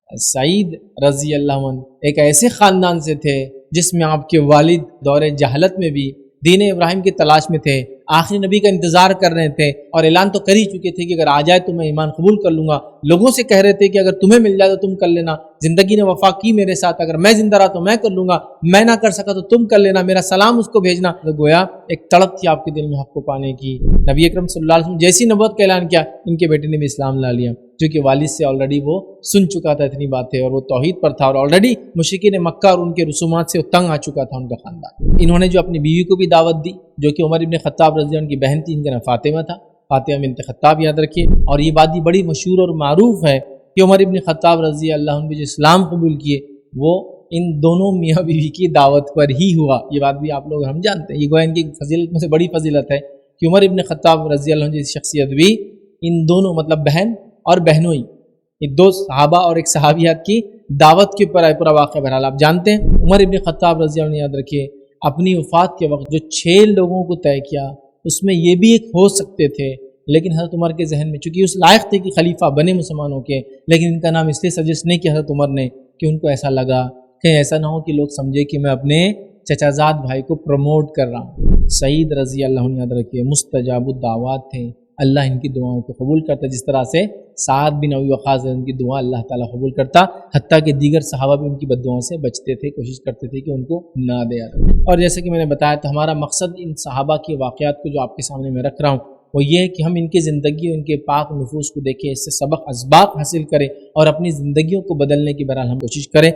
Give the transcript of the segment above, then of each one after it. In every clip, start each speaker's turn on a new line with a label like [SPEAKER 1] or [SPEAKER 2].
[SPEAKER 1] سعید رضی اللہ عنہ ایک ایسے خاندان سے تھے جس میں آپ کے والد دور جہالت میں بھی دین ابراہیم کی تلاش میں تھے، آخری نبی کا انتظار کر رہے تھے، اور اعلان تو کر ہی چکے تھے کہ اگر آ جائے تو میں ایمان قبول کر لوں گا۔ لوگوں سے کہہ رہے تھے کہ اگر تمہیں مل جائے تو تم کر لینا، زندگی نے وفا کی میرے ساتھ، اگر میں زندہ رہا تو میں کر لوں گا، میں نہ کر سکا تو تم کر لینا، میرا سلام اس کو بھیجنا۔ تو گویا ایک تڑپ تھی آپ کے دل میں حق کو پانے کی۔ نبی اکرم صلی اللہ علیہ وسلم جیسی نبوت کا اعلان کیا، ان کے بیٹے نے بھی اسلام لا لیا، جو کہ والد سے آلریڈی وہ سن چکا تھا اتنی باتیں، اور وہ توحید پر تھا، اور آلریڈی مشرکین مکہ اور ان کے رسومات سے تنگ آ چکا تھا ان کا خاندان۔ انہوں نے جو اپنی بیوی کو بھی دعوت دی، جو کہ عمر ابن خطاب رضی اللہ عنہ کی بہن تھی، ان کا نام فاطمہ تھا، فاطمہ بنت خطاب یاد رکھیے۔ اور یہ بات بھی بڑی مشہور اور معروف ہے کہ عمر ابن خطاب رضی اللہ عنہ جو اسلام قبول کیے وہ ان دونوں میاں بیوی کی دعوت پر ہی ہوا۔ یہ بات بھی آپ لوگ ہم جانتے ہیں، یہ گویا ان کی فضیلت میں سے بڑی فضیلت ہے کہ عمر ابن خطاب رضی اللہ عنہ جیسی شخصیت بھی ان دونوں مطلب بہن اور بہنوئی، یہ دو صحابہ اور ایک صحابیات کی دعوت کے اوپر پورا واقعہ۔ بہرحال آپ جانتے ہیں عمر ابن خطاب رضی اللہ عنہ یاد رکھیے اپنی وفات کے وقت جو 6 لوگوں کو طے کیا اس میں یہ بھی ایک ہو سکتے تھے، لیکن حضرت عمر کے ذہن میں چونکہ اس لائق تھے کہ خلیفہ بنے مسلمانوں کے، لیکن ان کا نام اس لیے سجیسٹ نہیں کیا حضرت عمر نے کہ ان کو ایسا لگا کہیں ایسا نہ ہو کہ لوگ سمجھے کہ میں اپنے چچا زاد بھائی کو پروموٹ کر رہا ہوں۔ سعید رضی اللہ عنہ یاد رکھیے مستجاب الدعوات تھے، اللہ ان کی دعاؤں کو قبول کرتا، جس طرح سے سعد بن ابی وقاص ان کی دعا اللہ تعالیٰ قبول کرتا، حتیٰ کہ دیگر صحابہ بھی ان کی بد دعاؤں سے بچتے تھے، کوشش کرتے تھے کہ ان کو نہ دے۔ اور جیسے کہ میں نے بتایا تو ہمارا مقصد ان صحابہ کے واقعات کو جو آپ کے سامنے میں رکھ رہا ہوں وہ یہ ہے کہ ہم ان کی زندگی، ان کے پاک نفوس کو دیکھیں، اس سے سبق اسباق حاصل کریں اور اپنی زندگیوں کو بدلنے کی بہرحال ہم کوشش کریں۔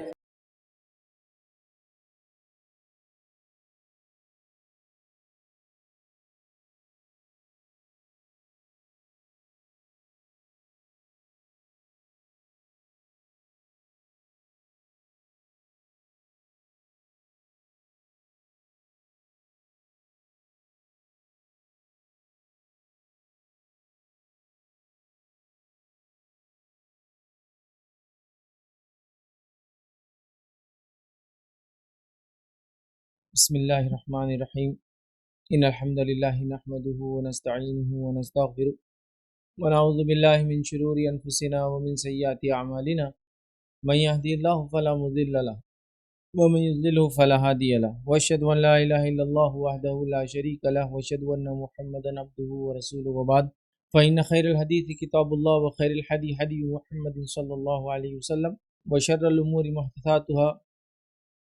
[SPEAKER 1] بسم اللہ الرحمن الرحیم، ان الحمد للہ نحمده ونستعینه ونستغفره ونعوذ باللہ من شرور انفسنا ومن سیئات اعمالنا، من يهدي الله فلا مضل له ومن يضلل فلا هادي له، واشهد ان لا اله الا الله وحده لا شريك له، واشهد ان محمدا عبده ورسوله، وبعد فان خير الحديث كتاب الله وخير الهدي هدي محمد صلى الله عليه وسلم، وشر الامور محدثاتها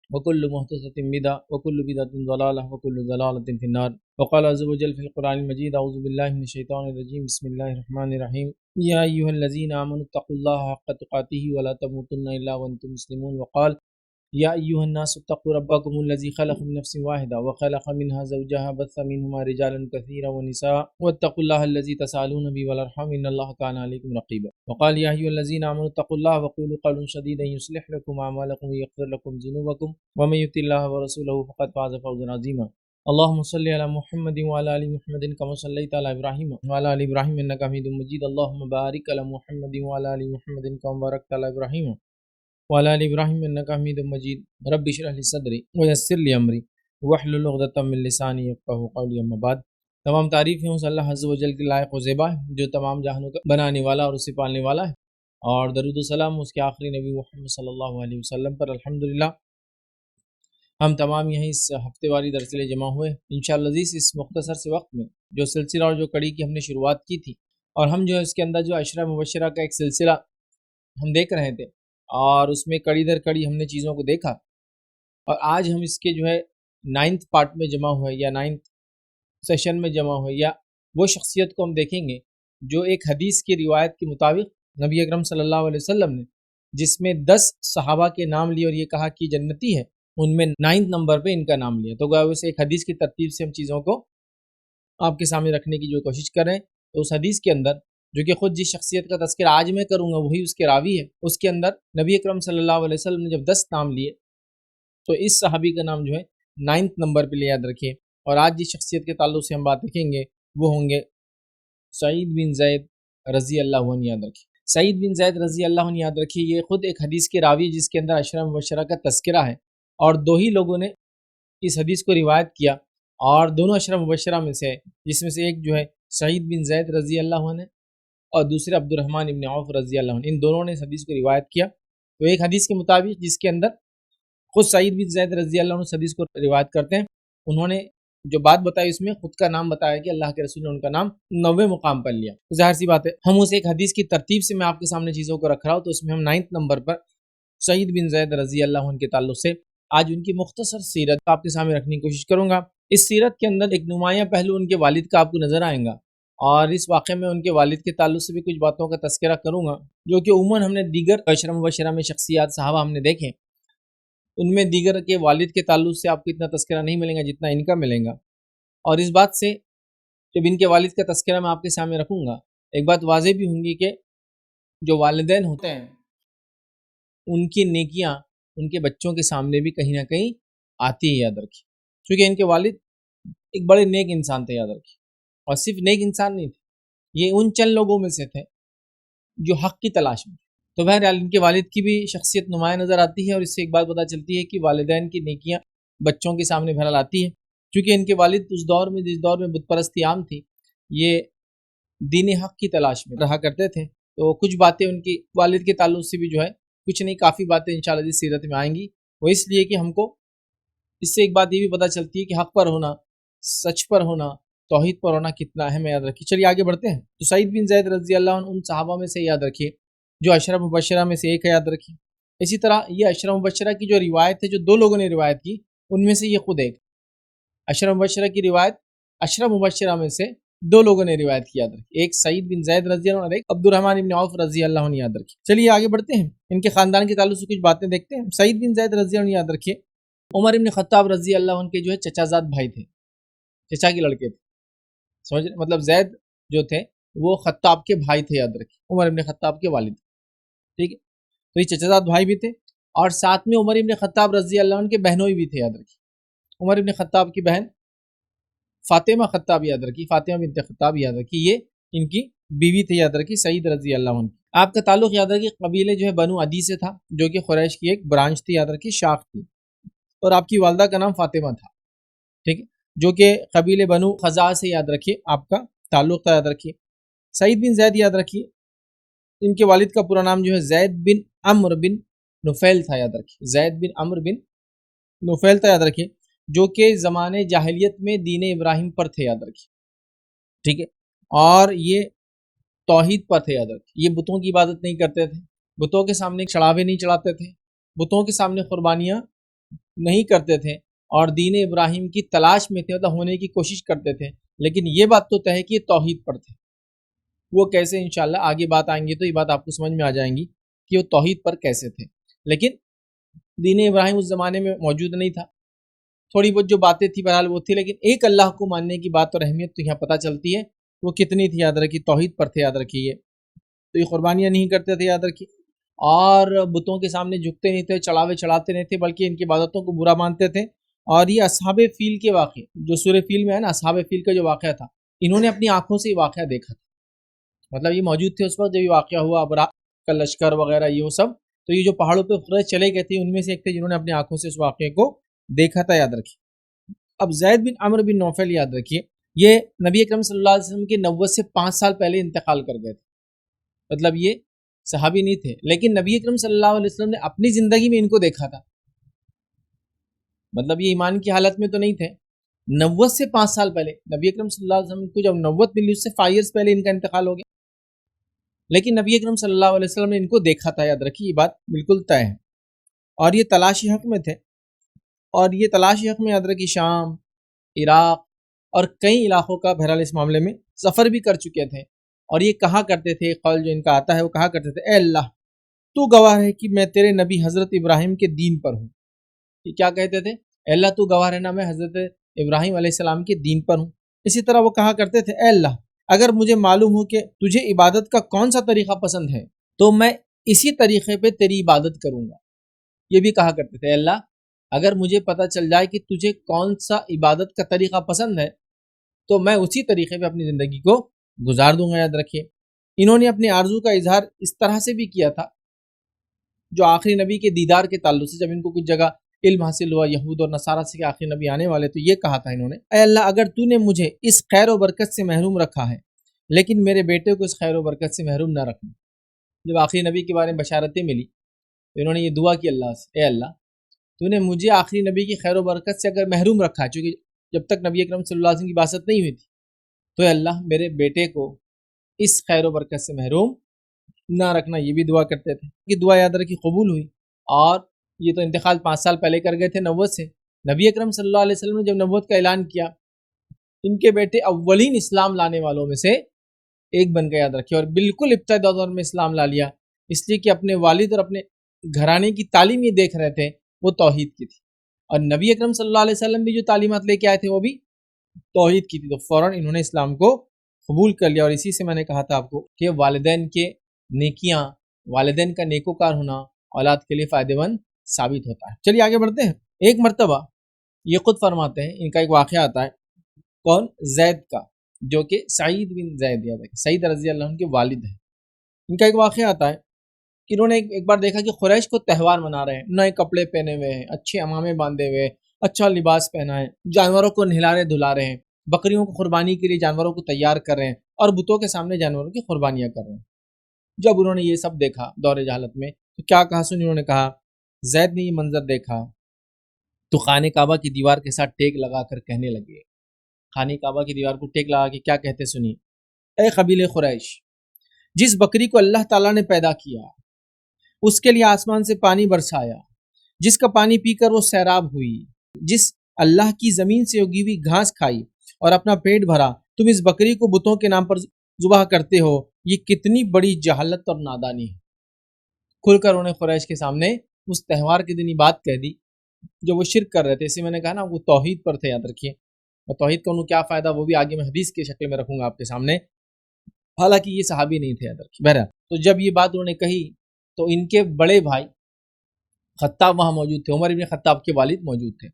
[SPEAKER 1] وكل محدثة بدعة وكل بدعة ضلالة وكل ضلالة في النار، وقال عز وجل في القرآن المجيد أعوذ بالله من الشيطان الرجيم بسم الله الرحمن الرحيم يا أيها الذين آمنوا اتقوا الله حق تقاته ولا تموتن إلا وأنتم مسلمون، وقال يا أيها الناس اتقوا ربكم الذي خلق من نفس واحدة وخلق منها زوجها بث منهما رجالا كثيرا ونساء واتقوا الله الذي تسألون به والأرحام إن الله كان عليكم رقيبا، وقال يا أيها الذين آمنوا اتقوا الله وقولوا قولا سديدا يصلح لكم أعمالكم ويغفر لكم ذنوبكم ومن يطع الله ورسوله فقد فاز فوزا عظيما، اللهم صل على محمد وعلى آل محمد كما صليت على إبراهيم وعلى آل إبراهيم إنك حميد مجيد، اللهم بارك على محمد وعلى آل محمد كما باركت على إبراهيم وعلى آل إبراهيم إنك حميد مجيد، رب اشرح لي صدري ويسر لي أمري واحلل عقدة من لساني يفقهوا قولي، أما بعد۔ تمام تعریفیں اس اللہ عز و جل کے لائق و زیبا ہے جو تمام جہانوں کا بنانے والا اور اسے پالنے والا ہے، اور درود و سلام اس کے آخری نبی محمد صلی اللہ علیہ وسلم پر۔ الحمدللہ ہم تمام یہیں اس ہفتے واری درس لے جمع ہوئے انشاءاللہ عزیز، اس مختصر سے وقت میں جو سلسلہ اور جو کڑی کی ہم نے شروعات کی تھی، اور ہم جو ہے اس کے اندر جو عشرہ مبشرہ کا ایک سلسلہ ہم دیکھ رہے تھے، اور اس میں کڑی در کڑی ہم نے چیزوں کو دیکھا، اور آج ہم اس کے جو ہے 9th پارٹ میں جمع ہوئے یا 9th سیشن میں جمع ہوئے، یا وہ شخصیت کو ہم دیکھیں گے جو ایک حدیث کی روایت کے مطابق نبی اکرم صلی اللہ علیہ وسلم نے جس میں 10 صحابہ کے نام لیے اور یہ کہا کہ جنتی ہے، ان میں 9 نمبر پہ ان کا نام لیا، تو ویسے ایک حدیث کی ترتیب سے ہم چیزوں کو آپ کے سامنے رکھنے کی جو کوشش کر رہے ہیں، تو اس حدیث کے اندر جو کہ خود جس شخصیت کا تذکرہ آج میں کروں گا وہی اس کے راوی ہے، اس کے اندر نبی اکرم صلی اللہ علیہ وسلم نے جب 10 نام لیے تو اس صحابی کا نام جو ہے 9 نمبر پہ لے یاد رکھیے، اور آج جس شخصیت کے تعلق سے ہم بات دیکھیں گے وہ ہوں گے سعید بن زید رضی اللہ عنہ، یاد رکھیے سعید بن زید رضی اللہ عنہ یاد رکھیے، یہ خود ایک حدیث کے راوی جس کے اندر عشرہ مبشرہ کا تذکرہ ہے، اور 2 ہی لوگوں نے اس حدیث کو روایت کیا، اور دونوں عشرہ مبشرہ میں سے جس میں سے ایک جو ہے سعید بن زید رضی اللہ عنہ اور دوسرے عبد الرحمن ابن عوف رضی اللہ عنہ، ان دونوں نے اس حدیث کو روایت کیا، تو ایک حدیث کے مطابق جس کے اندر خود سعید بن زید رضی اللہ عنہ اس حدیث کو روایت کرتے ہیں، انہوں نے جو بات بتائی اس میں خود کا نام بتایا کہ اللہ کے رسول نے ان کا نام 90 مقام پر لیا. ظاہر سی بات ہے ہم اس ایک حدیث کی ترتیب سے میں آپ کے سامنے چیزوں کو رکھ رہا ہوں، تو اس میں ہم 9 نمبر پر سعید بن زید رضی اللہ عنہ کے تعلق سے آج ان کی مختصر سیرت آپ کے سامنے رکھنے کی کوشش کروں گا. اس سیرت کے اندر ایک نمایاں پہلو ان کے والد کا آپ کو نظر آئے گا، اور اس واقعے میں ان کے والد کے تعلق سے بھی کچھ باتوں کا تذکرہ کروں گا جو کہ عموماً ہم نے دیگر عشرہ مبشرہ میں شخصیات صحابہ ہم نے دیکھیں، ان میں دیگر کے والد کے تعلق سے آپ کو اتنا تذکرہ نہیں ملے گا جتنا ان کا ملے گا. اور اس بات سے جب ان کے والد کا تذکرہ میں آپ کے سامنے رکھوں گا، ایک بات واضح بھی ہوں گی کہ جو والدین ہوتے ہیں ان کی نیکیاں ان کے بچوں کے سامنے بھی کہیں نہ کہیں آتی ہے، یاد رکھیے. کیونکہ ان کے والد ایک بڑے نیک انسان تھے، یاد رکھیے. اور صرف نیک انسان نہیں تھے، یہ ان چند لوگوں میں سے تھے جو حق کی تلاش میں. تو بہرحال ان کے والد کی بھی شخصیت نمایاں نظر آتی ہے، اور اس سے ایک بات پتہ چلتی ہے کہ والدین کی نیکیاں بچوں کے سامنے بہرحال آتی ہے. کیونکہ ان کے والد اس دور میں جس دور میں بت پرستی عام تھی، یہ دین حق کی تلاش میں رہا کرتے تھے. تو کچھ باتیں ان کی والد کے تعلق سے بھی جو ہے کچھ نہیں کافی باتیں انشاءاللہ اس سیرت میں آئیں گی. وہ اس لیے کہ ہم کو اس سے ایک بات یہ بھی پتہ چلتی ہے کہ حق پر ہونا، سچ پر ہونا، توحید پر ہونا کتنا اہم ہے، یاد رکھیے. چلیے آگے بڑھتے ہیں. تو سعید بن زید رضی اللہ عنہ ان صحابہ میں سے یاد رکھیے جو عشرہ مبشرہ میں سے ایک ہے، یاد رکھیے. اسی طرح یہ عشرہ مبشرہ کی جو روایت ہے جو 2 لوگوں نے روایت کی، ان میں سے یہ خود ایک. عشرہ مبشرہ کی روایت عشرہ مبشرہ میں سے 2 لوگوں نے روایت کی، یاد رکھیے. ایک سعید بن زید رضی اللہ عنہ اور ایک عبد الرحمن بن عوف رضی اللہ عنہ، یاد رکھیے. چلیے آگے بڑھتے ہیں. ان کے خاندان کے تعلق سے کچھ باتیں دیکھتے ہیں. سعید بن زید رضی اللہ عنہ، یاد رکھیے، عمر بن خطاب رضی اللہ عنہ کے جو ہے چچا زاد بھائی تھے، چچا کے لڑکے تھے. سمجھ رہے؟ مطلب زید جو تھے وہ خطاب کے بھائی تھے، یاد رکھیے، عمر بن خطاب کے والد. ٹھیک ہے، تو یہ چچا زاد بھائی بھی تھے، اور ساتھ میں عمر بن خطاب رضی اللہ عنہ کے بہنوئی بھی تھے، یاد رکھیے. عمر بن خطاب کی بہن فاطمہ خطاب، یاد رکھیے، فاطمہ بنت خطاب، یاد رکھیے، یہ ان کی بیوی تھے، یاد رکھیے، سعید رضی اللہ عنہ. آپ کا تعلق یاد رکھیے قبیلے جو ہے بنو عدی سے تھا، جو کہ قریش کی ایک برانچ تھی، یاد رکھیے، شاخ تھی. اور آپ کی والدہ کا نام فاطمہ تھا، ٹھیک ہے، جو کہ قبیلے بنو خزاع سے، یاد رکھیے، آپ کا تعلق تھا، یاد رکھیے. سعید بن زید، یاد رکھیے، ان کے والد کا پورا نام جو ہے زید بن عمرو بن نفیل تھا، یاد رکھیے، زید بن عمرو بن نفیل تھا، یاد رکھیے، جو کہ زمانے جاہلیت میں دین ابراہیم پر تھے، یاد رکھیے. ٹھیک ہے، اور یہ توحید پر تھے، یاد رکھیے. یہ بتوں کی عبادت نہیں کرتے تھے، بتوں کے سامنے چڑھاوے نہیں چڑھاتے تھے، بتوں کے سامنے قربانیاں نہیں کرتے تھے، اور دین ابراہیم کی تلاش میں تھے، مطلب ہونے کی کوشش کرتے تھے. لیکن یہ بات تو طے ہے کہ یہ توحید پر تھے. وہ کیسے، انشاءاللہ آگے بات آئیں گی تو یہ بات آپ کو سمجھ میں آ جائیں گی کہ وہ توحید پر کیسے تھے. لیکن دین ابراہیم اس زمانے میں موجود نہیں تھا. تھوڑی بہت جو باتیں تھی بہرحال وہ تھی، لیکن ایک اللہ کو ماننے کی بات اور اہمیت تو یہاں پتہ چلتی ہے وہ کتنی تھی، یاد رکھیے، توحید پر تھے، یاد رکھیے. تو یہ قربانیاں نہیں کرتے تھے، یاد رکھیے، اور بتوں کے سامنے جھکتے نہیں تھے، چڑھاوے چڑھاتے نہیں تھے، بلکہ ان کی عبادتوں کو برا مانتے تھے. اور یہ اصحاب فیل کے واقعے جو سورہ فیل میں ہے نا، اصحاب فیل کا جو واقعہ تھا، انہوں نے اپنی آنکھوں سے یہ واقعہ دیکھا تھا. مطلب یہ موجود تھے اس وقت جب یہ واقعہ ہوا، ابرا کا لشکر وغیرہ یہ سب. تو یہ جو پہاڑوں پہ قریش چلے گئے تھے ان میں سے ایک تھے جنہوں نے اپنی آنکھوں سے اس واقعے کو دیکھا تھا، یاد رکھیے. اب زید بن عمرو بن نوفل، یاد رکھیے، یہ نبی اکرم صلی اللہ علیہ وسلم کے نبوت سے 5 سال پہلے انتقال کر گئے تھے. مطلب یہ صحابی نہیں تھے، لیکن نبی اکرم صلی اللہ علیہ وسلم نے اپنی زندگی میں ان کو دیکھا تھا. مطلب یہ ایمان کی حالت میں تو نہیں تھے. نبوت سے 5 سال پہلے نبی اکرم صلی اللہ علیہ وسلم کو جب نبوت ملی اس سے 5 ایئرس پہلے ان کا انتقال ہو گیا، لیکن نبی اکرم صلی اللہ علیہ وسلم نے ان کو دیکھا تھا، یاد رکھیے، یہ بات بالکل طے ہے. اور یہ تلاشی حق میں تھے، اور یہ تلاشی حق میں، یاد رکھیے، شام، عراق اور کئی علاقوں کا بہرحال اس معاملے میں سفر بھی کر چکے تھے. اور یہ کہا کرتے تھے، قول جو ان کا آتا ہے وہ کہا کرتے تھے، اے اللہ تو گواہ ہے کہ میں تیرے نبی حضرت ابراہیم کے دین پر ہوں. یہ کیا کہتے تھے؟ اے اللہ تو گواہ رہنا میں حضرت ابراہیم علیہ السلام کے دین پر ہوں. اسی طرح وہ کہا کرتے تھے، اے اللہ اگر مجھے معلوم ہو کہ تجھے عبادت کا کون سا طریقہ پسند ہے تو میں اسی طریقے پہ تیری عبادت کروں گا. یہ بھی کہا کرتے تھے، اے اللہ اگر مجھے پتہ چل جائے کہ تجھے کون سا عبادت کا طریقہ پسند ہے تو میں اسی طریقے پہ اپنی زندگی کو گزار دوں گا. یاد رکھیے، انہوں نے اپنے آرزو کا اظہار اس طرح سے بھی کیا تھا جو آخری نبی کے دیدار کے تعلق سے، جب ان کو کچھ جگہ علم حاصل ہوا یہود اور نصارہ سے کہ آخری نبی آنے والے، تو یہ کہا تھا انہوں نے، اے اللہ اگر تو نے مجھے اس خیر و برکت سے محروم رکھا ہے لیکن میرے بیٹے کو اس خیر و برکت سے محروم نہ رکھنا. جب آخری نبی کے بارے میں بشارتیں ملی تو انہوں نے یہ دعا کی اللہ سے، اے اللہ تو نے مجھے آخری نبی کی خیر و برکت سے اگر محروم رکھا، چونکہ جب تک نبی اکرم صلی اللہ علیہ وسلم کی بعثت نہیں ہوئی تھی، تو اے اللہ میرے بیٹے کو اس خیر و برکت سے محروم نہ رکھنا، یہ بھی دعا کرتے تھے۔ یہ دعا یاد رکھی قبول ہوئی، اور یہ تو انتقال 5 سال پہلے کر گئے تھے نبوت سے۔ نبی اکرم صلی اللہ علیہ وسلم نے جب نبوت کا اعلان کیا، ان کے بیٹے اولین اسلام لانے والوں میں سے ایک بن کے یاد رکھے، اور بالکل ابتدائی دور میں اسلام لا لیا، اس لیے کہ اپنے والد اور اپنے گھرانے کی تعلیم یہ دیکھ رہے تھے وہ توحید کی تھی، اور نبی اکرم صلی اللہ علیہ وسلم بھی جو تعلیمات لے کے آئے تھے وہ بھی توحید کی تھی، تو فوراً انہوں نے اسلام کو قبول کر لیا۔ اور اسی سے میں نے کہا تھا آپ کو کہ والدین کے نیکیاں، والدین کا نیکوکار ہونا اولاد کے لیے فائدہ مند ثابت ہوتا ہے۔ چلیے آگے بڑھتے ہیں۔ ایک مرتبہ یہ خود فرماتے ہیں، ان کا ایک واقعہ آتا ہے، کون؟ زید کا، جو کہ سعید بن زید یاد ہے، سعید رضی اللہ عنہ کے والد ہیں۔ ان کا ایک واقعہ آتا ہے کہ انہوں نے ایک بار دیکھا کہ قریش کو تہوار منا رہے ہیں، نئے کپڑے پہنے ہوئے ہیں، اچھے امامے باندھے ہوئے، اچھا لباس پہنا ہے، جانوروں کو نہلا رہے دھلا رہے ہیں، بکریوں کو قربانی کے لیے جانوروں کو تیار کر رہے ہیں، اور بتوں کے سامنے جانوروں کی قربانیاں کر رہے ہیں۔ جب انہوں نے یہ سب دیکھا دور جہالت میں، تو کیا کہا سنی؟ انہوں نے کہا، زید نے یہ منظر دیکھا تو خانہ کعبہ کی دیوار کے ساتھ ٹیک لگا کر کہنے لگے، خانہ کعبہ کی دیوار کو ٹیک لگا کے کیا کہتے سنی؟ اے قبیلہ قریش، جس بکری کو اللہ تعالیٰ نے پیدا کیا، اس کے لیے آسمان سے پانی برسایا، جس کا پانی پی کر وہ سیراب ہوئی، جس اللہ کی زمین سے اگی ہوئی گھاس کھائی اور اپنا پیٹ بھرا، تم اس بکری کو بتوں کے نام پر ذبح کرتے ہو، یہ کتنی بڑی جہالت اور نادانی ہے۔ کھل کر انہیں قریش کے سامنے اس تہوار کے دن ہی بات کہہ دی جو وہ شرک کر رہے تھے۔ اسی میں نے کہا نا، وہ توحید پر تھے، یاد رکھیے، اور توحید کا انہوں کیا فائدہ وہ بھی آگے میں حدیث کی شکل میں رکھوں گا آپ کے سامنے، حالانکہ یہ صحابی نہیں تھے، یاد رکھیے۔ بہرحال تو جب یہ بات انہوں نے کہی تو ان کے بڑے بھائی خطاب وہاں موجود تھے، عمر ابن خطاب کے والد موجود تھے۔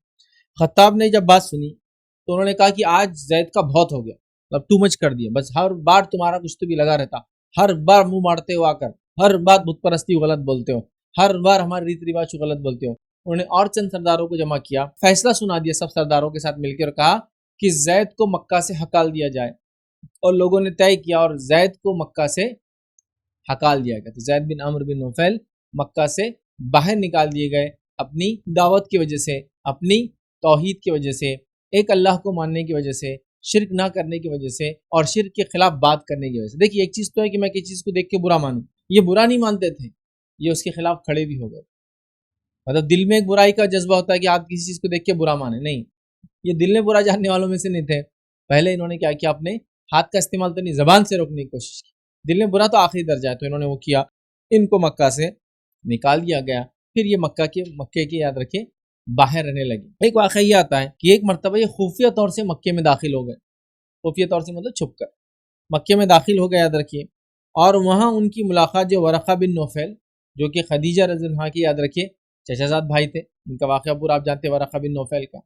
[SPEAKER 1] خطاب نے جب بات سنی تو انہوں نے کہا کہ آج زید کا بہت ہو گیا، اب ٹو مچ کر دیا، بس ہر بار تمہارا کچھ تو بھی لگا رہتا، ہر بار منہ مارتے ہو آ کر، ہر بار بت پرستی غلط بولتے ہو، ہر بار ہمارے ریت رواج کو غلط بولتے ہو۔ انہوں نے اور چند سرداروں کو جمع کیا، فیصلہ سنا دیا سب سرداروں کے ساتھ مل کے، اور کہا کہ زید کو مکہ سے ہکال دیا جائے، اور لوگوں نے طے کیا اور زید کو مکہ سے ہکال دیا گیا۔ تو زید بن عمرو بن نوفل مکہ سے باہر نکال دیے گئے، اپنی دعوت کی وجہ سے، اپنی توحید کی وجہ سے، ایک اللہ کو ماننے کی وجہ سے، شرک نہ کرنے کی وجہ سے، اور شرک کے خلاف بات کرنے کی وجہ سے۔ دیکھیے، ایک چیز تو ہے کہ میں کسی چیز کو دیکھ کے برا مانوں، یہ برا نہیں مانتے تھے، یہ اس کے خلاف کھڑے بھی ہو گئے۔ مطلب دل میں ایک برائی کا جذبہ ہوتا ہے کہ آپ کسی چیز کو دیکھ کے برا مانیں، نہیں، یہ دل میں برا جاننے والوں میں سے نہیں تھے۔ پہلے انہوں نے کیا کیا، اپنے ہاتھ کا استعمال تو نہیں، زبان سے روکنے کی کوشش کی، دل میں برا تو آخری درجہ ہے، تو انہوں نے وہ کیا، ان کو مکہ سے نکال دیا گیا۔ پھر یہ مکے کے یاد رکھیں باہر رہنے لگے۔ ایک واقعہ یہ آتا ہے کہ ایک مرتبہ یہ خفیہ طور سے مکے میں داخل ہو گئے، خفیہ طور سے مطلب چھپ کر مکے میں داخل ہو گئے، یاد رکھیے، اور وہاں ان کی ملاقات جو ورقہ بن نوفل، جو کہ خدیجہ رضی اللہ عنہا کی یاد رکھیے چچا زاد بھائی تھے، ان کا واقعہ پورا آپ جانتے ہیں، ورقہ بن نوفل کا۔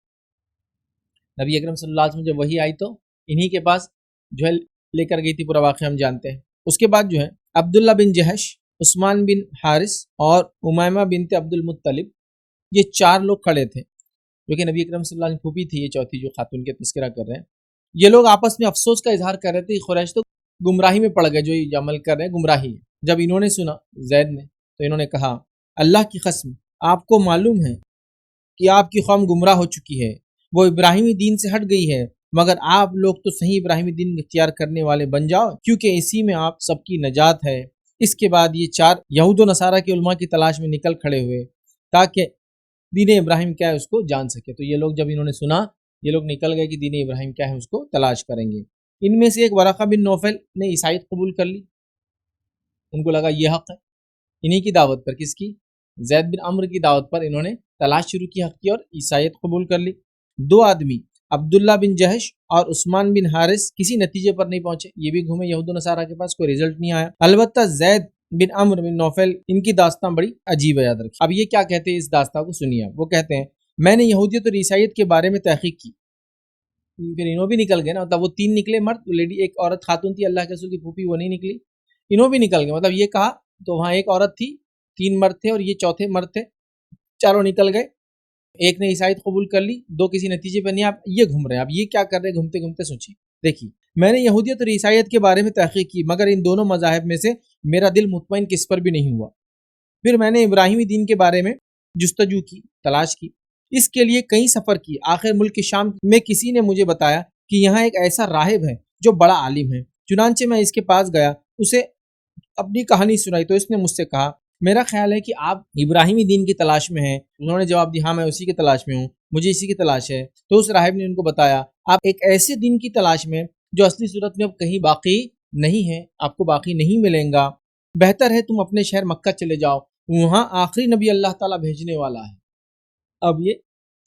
[SPEAKER 1] نبی اکرم صلی اللہ علیہ وسلم جب وحی آئی تو انہی کے پاس جو ہے لے کر گئی تھی، پورا واقعہ ہم جانتے ہیں۔ اس کے بعد جو ہے عبداللہ بن جہش، عثمان بن حارث اور امیمہ بنت عبد المطلب، یہ 4 لوگ کھڑے تھے، جو کہ نبی اکرم صلی اللہ علیہ وسلم پھوپھی تھی، یہ چوتھی جو خاتون کے تذکرہ کر رہے ہیں۔ یہ لوگ آپس میں افسوس کا اظہار کر رہے تھے، قریش تو گمراہی میں پڑ گئے، جو یہ عمل کر رہے ہیں گمراہی ہے۔ جب انہوں نے سنا زید نے، تو انہوں نے کہا، اللہ کی قسم، آپ کو معلوم ہے کہ آپ کی قوم گمراہ ہو چکی ہے، وہ ابراہیمی دین سے ہٹ گئی ہے، مگر آپ لوگ تو صحیح ابراہیمی دین اختیار کرنے والے بن جاؤ، کیونکہ اسی میں آپ سب کی نجات ہے۔ اس کے بعد یہ 4 یہود و نصارہ کے علماء کی تلاش میں نکل کھڑے ہوئے تاکہ دین ابراہیم کیا ہے اس کو جان سکے۔ تو یہ لوگ جب انہوں نے سنا، یہ لوگ نکل گئے کہ دین ابراہیم کیا ہے اس کو تلاش کریں گے۔ ان میں سے ایک ورقہ بن نوفل نے عیسائیت قبول کر لی، ان کو لگا یہ حق ہے، انہی کی دعوت پر، کس کی؟ زید بن عمرو کی دعوت پر انہوں نے تلاش شروع کی حق کی، اور عیسائیت قبول کر لی۔ 2 آدمی عبداللہ بن جہش اور عثمان بن حارث کسی نتیجے پر نہیں پہنچے، یہ بھی گھومے یہود و نصارہ کے پاس، کوئی رزلٹ نہیں آیا۔ البتہ زید بن عمرو بن نوفل، ان کی داستان بڑی عجیب ہے، یاد رکھیں۔ اب یہ کیا کہتے ہیں، اس داستان کو سنیے آپ۔ وہ کہتے ہیں، میں نے یہودیت اور عیسائیت کے بارے میں تحقیق کی، پھر انہوں بھی نکل گئے نا، مطلب وہ 3 نکلے مرد، لیڈی ایک عورت خاتون تھی اللہ کے رسول کی پھوپھی، وہ نہیں نکلی، انہوں بھی نکل گئے، مطلب یہ کہا تو وہاں ایک عورت تھی، 3 مرد تھے، اور یہ چوتھے مرد تھے، چاروں نکل گئے۔ ایک نے عیسائیت قبول کر لی، 2 کسی نتیجے پہ نہیں، آپ یہ گھوم رہے ہیں، آپ یہ کیا کر رہے ہیں گھومتے گھومتے، سوچیے۔ دیکھیے، میں نے یہودیت اور عیسائیت کے بارے میں تحقیق کی، مگر ان دونوں مذاہب میں سے میرا دل مطمئن کس پر بھی نہیں ہوا۔ پھر میں نے ابراہیمی دین کے بارے میں جستجو کی، تلاش کی، اس کے لیے کئی سفر کی، آخر ملک شام میں کسی نے مجھے بتایا کہ یہاں ایک ایسا راہب ہے جو بڑا عالم ہے۔ چنانچہ میں اس کے پاس گیا، اسے اپنی کہانی سنائی تو اس نے مجھ سے کہا میرا خیال ہے کہ آپ ابراہیمی دین کی تلاش میں ہیں۔ انہوں نے جواب دیا ہاں میں اسی کی تلاش میں ہوں، مجھے اسی کی تلاش ہے۔ تو اس راہب نے ان کو بتایا آپ ایک ایسے دین کی تلاش میں جو اصلی صورت میں اب کہیں باقی نہیں ہے، آپ کو باقی نہیں ملیں گا، بہتر ہے تم اپنے شہر مکہ چلے جاؤ، وہاں آخری نبی اللہ تعالیٰ بھیجنے والا ہے۔ اب یہ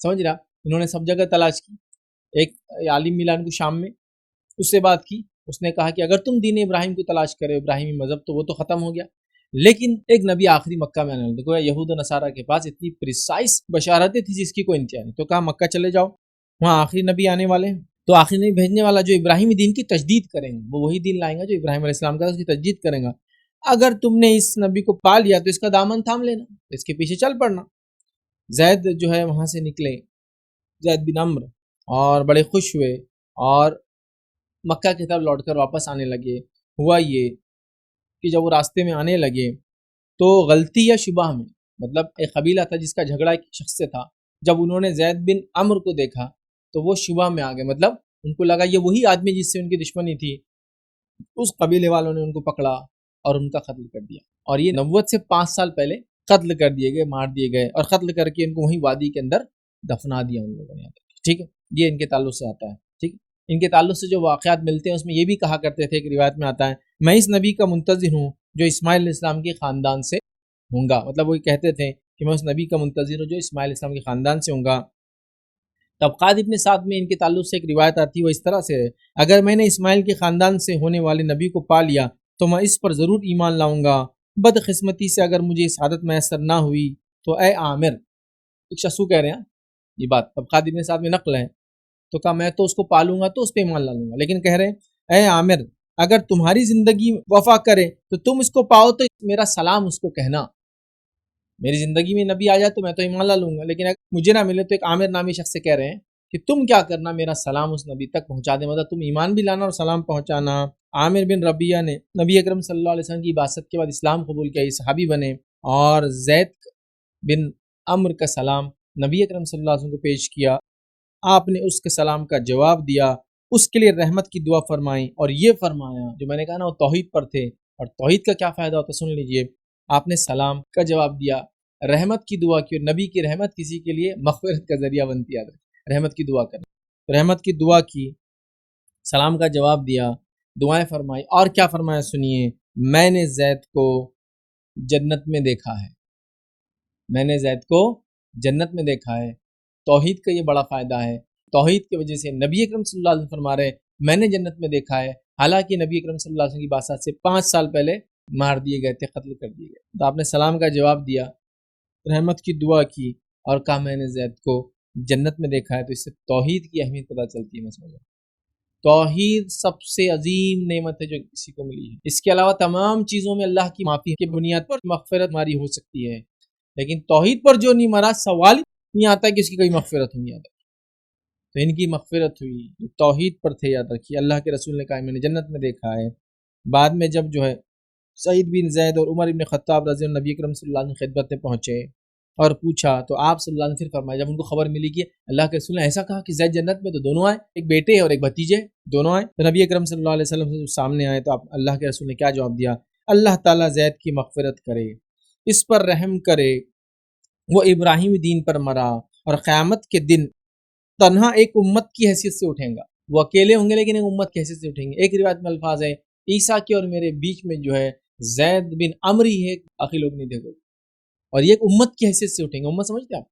[SPEAKER 1] سمجھ رہا، انہوں نے سب جگہ تلاش کی، ایک عالم ملا ان کو شام میں، اس سے بات کی، اس نے کہا کہ اگر تم دین ابراہیم کو تلاش کرے، ابراہیمی مذہب، تو وہ تو ختم ہو گیا، لیکن ایک نبی آخری مکہ میں آنے والا۔ دیکھو یہود و نصارہ کے پاس اتنی پریسائز بشارتیں تھی جس کی کوئی انتہا نہیں، تو کہا مکہ چلے جاؤ، وہاں آخری نبی آنے والے ہیں، تو آخری نبی بھیجنے والا جو ابراہیمی دین کی تجدید کریں گے، وہ وہی دین لائیں گا جو ابراہیم علیہ السلام کا، اس کی تجدید کریں گا۔ اگر تم نے اس نبی کو پا لیا تو اس کا دامن تھام لینا، اس کے پیچھے چل پڑنا۔ زید جو ہے وہاں سے نکلے، زید بن عمرو، اور بڑے خوش ہوئے اور مکہ کی طرف لوٹ کر واپس آنے لگے۔ ہوا یہ کہ جب وہ راستے میں آنے لگے تو غلطی یا شبہ میں، مطلب ایک قبیلہ تھا جس کا جھگڑا ایک شخص سے تھا، جب انہوں نے زید بن عمرو کو دیکھا تو وہ شبہ میں آ گئے، مطلب ان کو لگا یہ وہی آدمی جس سے ان کی دشمنی تھی۔ اس قبیلے والوں نے ان کو پکڑا اور ان کا قتل کر دیا، اور یہ نبوت سے 5 سال پہلے قتل کر دیے گئے، مار دیے گئے، اور قتل کر کے ان کو وہیں وادی کے اندر دفنا دیا ان لوگوں نے۔ ٹھیک ہے، یہ ان کے تعلق سے آتا ہے۔ ٹھیک، ان کے تعلق سے جو واقعات ملتے ہیں اس میں یہ بھی کہا کرتے تھے کہ روایت میں آتا ہے میں اس نبی کا منتظر ہوں جو اسماعیل علیہ السلام کے خاندان سے ہوں گا، مطلب وہ کہتے تھے کہ میں اس نبی کا منتظر ہوں جو اسماعیل علیہ السلام کے خاندان سے ہوں گا۔ طبقات ابن سعد میں ان کے تعلق سے ایک روایت آتی ہے، وہ اس طرح سے ہے اگر میں نے اسماعیل کے خاندان سے ہونے والے نبی کو پا لیا تو میں اس پر ضرور ایمان لاؤں گا، بدقسمتی سے اگر مجھے اس عادت میسر نہ ہوئی تو اے عامر، ایک شخص کہہ رہے ہیں یہ بات طبقات ابن سعد میں نقل ہے، تو کہا میں تو اس کو پالوں گا تو اس پہ ایمان لا لوں گا، لیکن کہہ رہے ہیں اے عامر اگر تمہاری زندگی وفا کرے تو تم اس کو پاؤ تو میرا سلام اس کو کہنا، میری زندگی میں نبی آ جائے تو میں تو ایمان لا لوں گا، لیکن اگر مجھے نہ ملے تو ایک عامر نامی شخص سے کہہ رہے ہیں کہ تم کیا کرنا، میرا سلام اس نبی تک پہنچا دے، مطلب تم ایمان بھی لانا اور سلام پہنچانا۔ عامر بن ربیعہ نے نبی اکرم صلی اللہ علیہ وسلم کی بعثت کے بعد اسلام قبول کیا، یہ صحابی بنے، اور زید بن عمرو کا سلام نبی اکرم صلی اللہ علیہ وسلم کو پیش کیا، آپ نے اس کے سلام کا جواب دیا، اس کے لیے رحمت کی دعا فرمائی، اور یہ فرمایا جو میں نے کہا نا وہ توحید پر تھے، اور توحید کا کیا فائدہ ہوتا سن لیجئے، آپ نے سلام کا جواب دیا، رحمت کی دعا کی، اور نبی کی رحمت کسی کے لیے مغفرت کا ذریعہ بنتی ہے، رحمت کی دعا کرنا، رحمت کی دعا کی، سلام کا جواب دیا، دعائیں فرمائی، اور کیا فرمایا سنیے، میں نے زید کو جنت میں دیکھا ہے، میں نے زید کو جنت میں دیکھا ہے۔ توحید کا یہ بڑا فائدہ ہے، توحید کی وجہ سے نبی اکرم صلی اللہ علیہ وسلم فرما رہے میں نے جنت میں دیکھا ہے، حالانکہ نبی اکرم صلی اللہ علیہ وسلم کی بعثت سے 5 سال پہلے مار دیے گئے تھے، قتل کر دیے گئے، تو آپ نے سلام کا جواب دیا، رحمت کی دعا کی، اور کہا میں نے زید کو جنت میں دیکھا ہے۔ تو اس سے توحید کی اہمیت پتہ چلتی ہے۔ میں سمجھا توحید سب سے عظیم نعمت ہے جو کسی کو ملی ہے، اس کے علاوہ تمام چیزوں میں اللہ کی معافی کی بنیاد پر مغفرت ہماری ہو سکتی ہے، لیکن توحید پر جو نہیں مرا سوال نہیں آتا کہ اس کی کوئی مغفرت ہوئی، یاد رکھیے، تو ان کی مغفرت ہوئی، توحید پر تھے، یاد رکھیے، اللہ کے رسول نے کہا میں نے جنت میں دیکھا ہے۔ بعد میں جب جو ہے سعید بن زید اور عمر بن خطاب رضی اللہ عنہ نبی اکرم صلی اللہ علیہ وسلم کی خدمت میں پہنچے اور پوچھا تو آپ صلی اللہ علیہ وسلم پھر فرمایا، جب ان کو خبر ملی کہ اللہ کے رسول نے ایسا کہا کہ زید جنت میں، تو دونوں آئے، ایک بیٹے اور ایک بھتیجے، دونوں آئے، تو نبی اکرم صلی اللہ علیہ وسلم سے سامنے آئے تو اللہ کے رسول نے کیا جواب دیا، اللہ تعالیٰ زید کی مغفرت کرے، اس پر رحم کرے، وہ ابراہیم دین پر مرا اور قیامت کے دن تنہا ایک امت کی حیثیت سے اٹھیں گا، وہ اکیلے ہوں گے لیکن ایک امت کی حیثیت سے اٹھیں گے۔ ایک روایت میں الفاظ ہے عیسیٰ کے اور میرے بیچ میں جو ہے زید بن عمرو ہے، باقی لوگ نہیں دیکھو، اور یہ ایک امت کی حیثیت سے اٹھیں گے۔ امت سمجھتے آپ،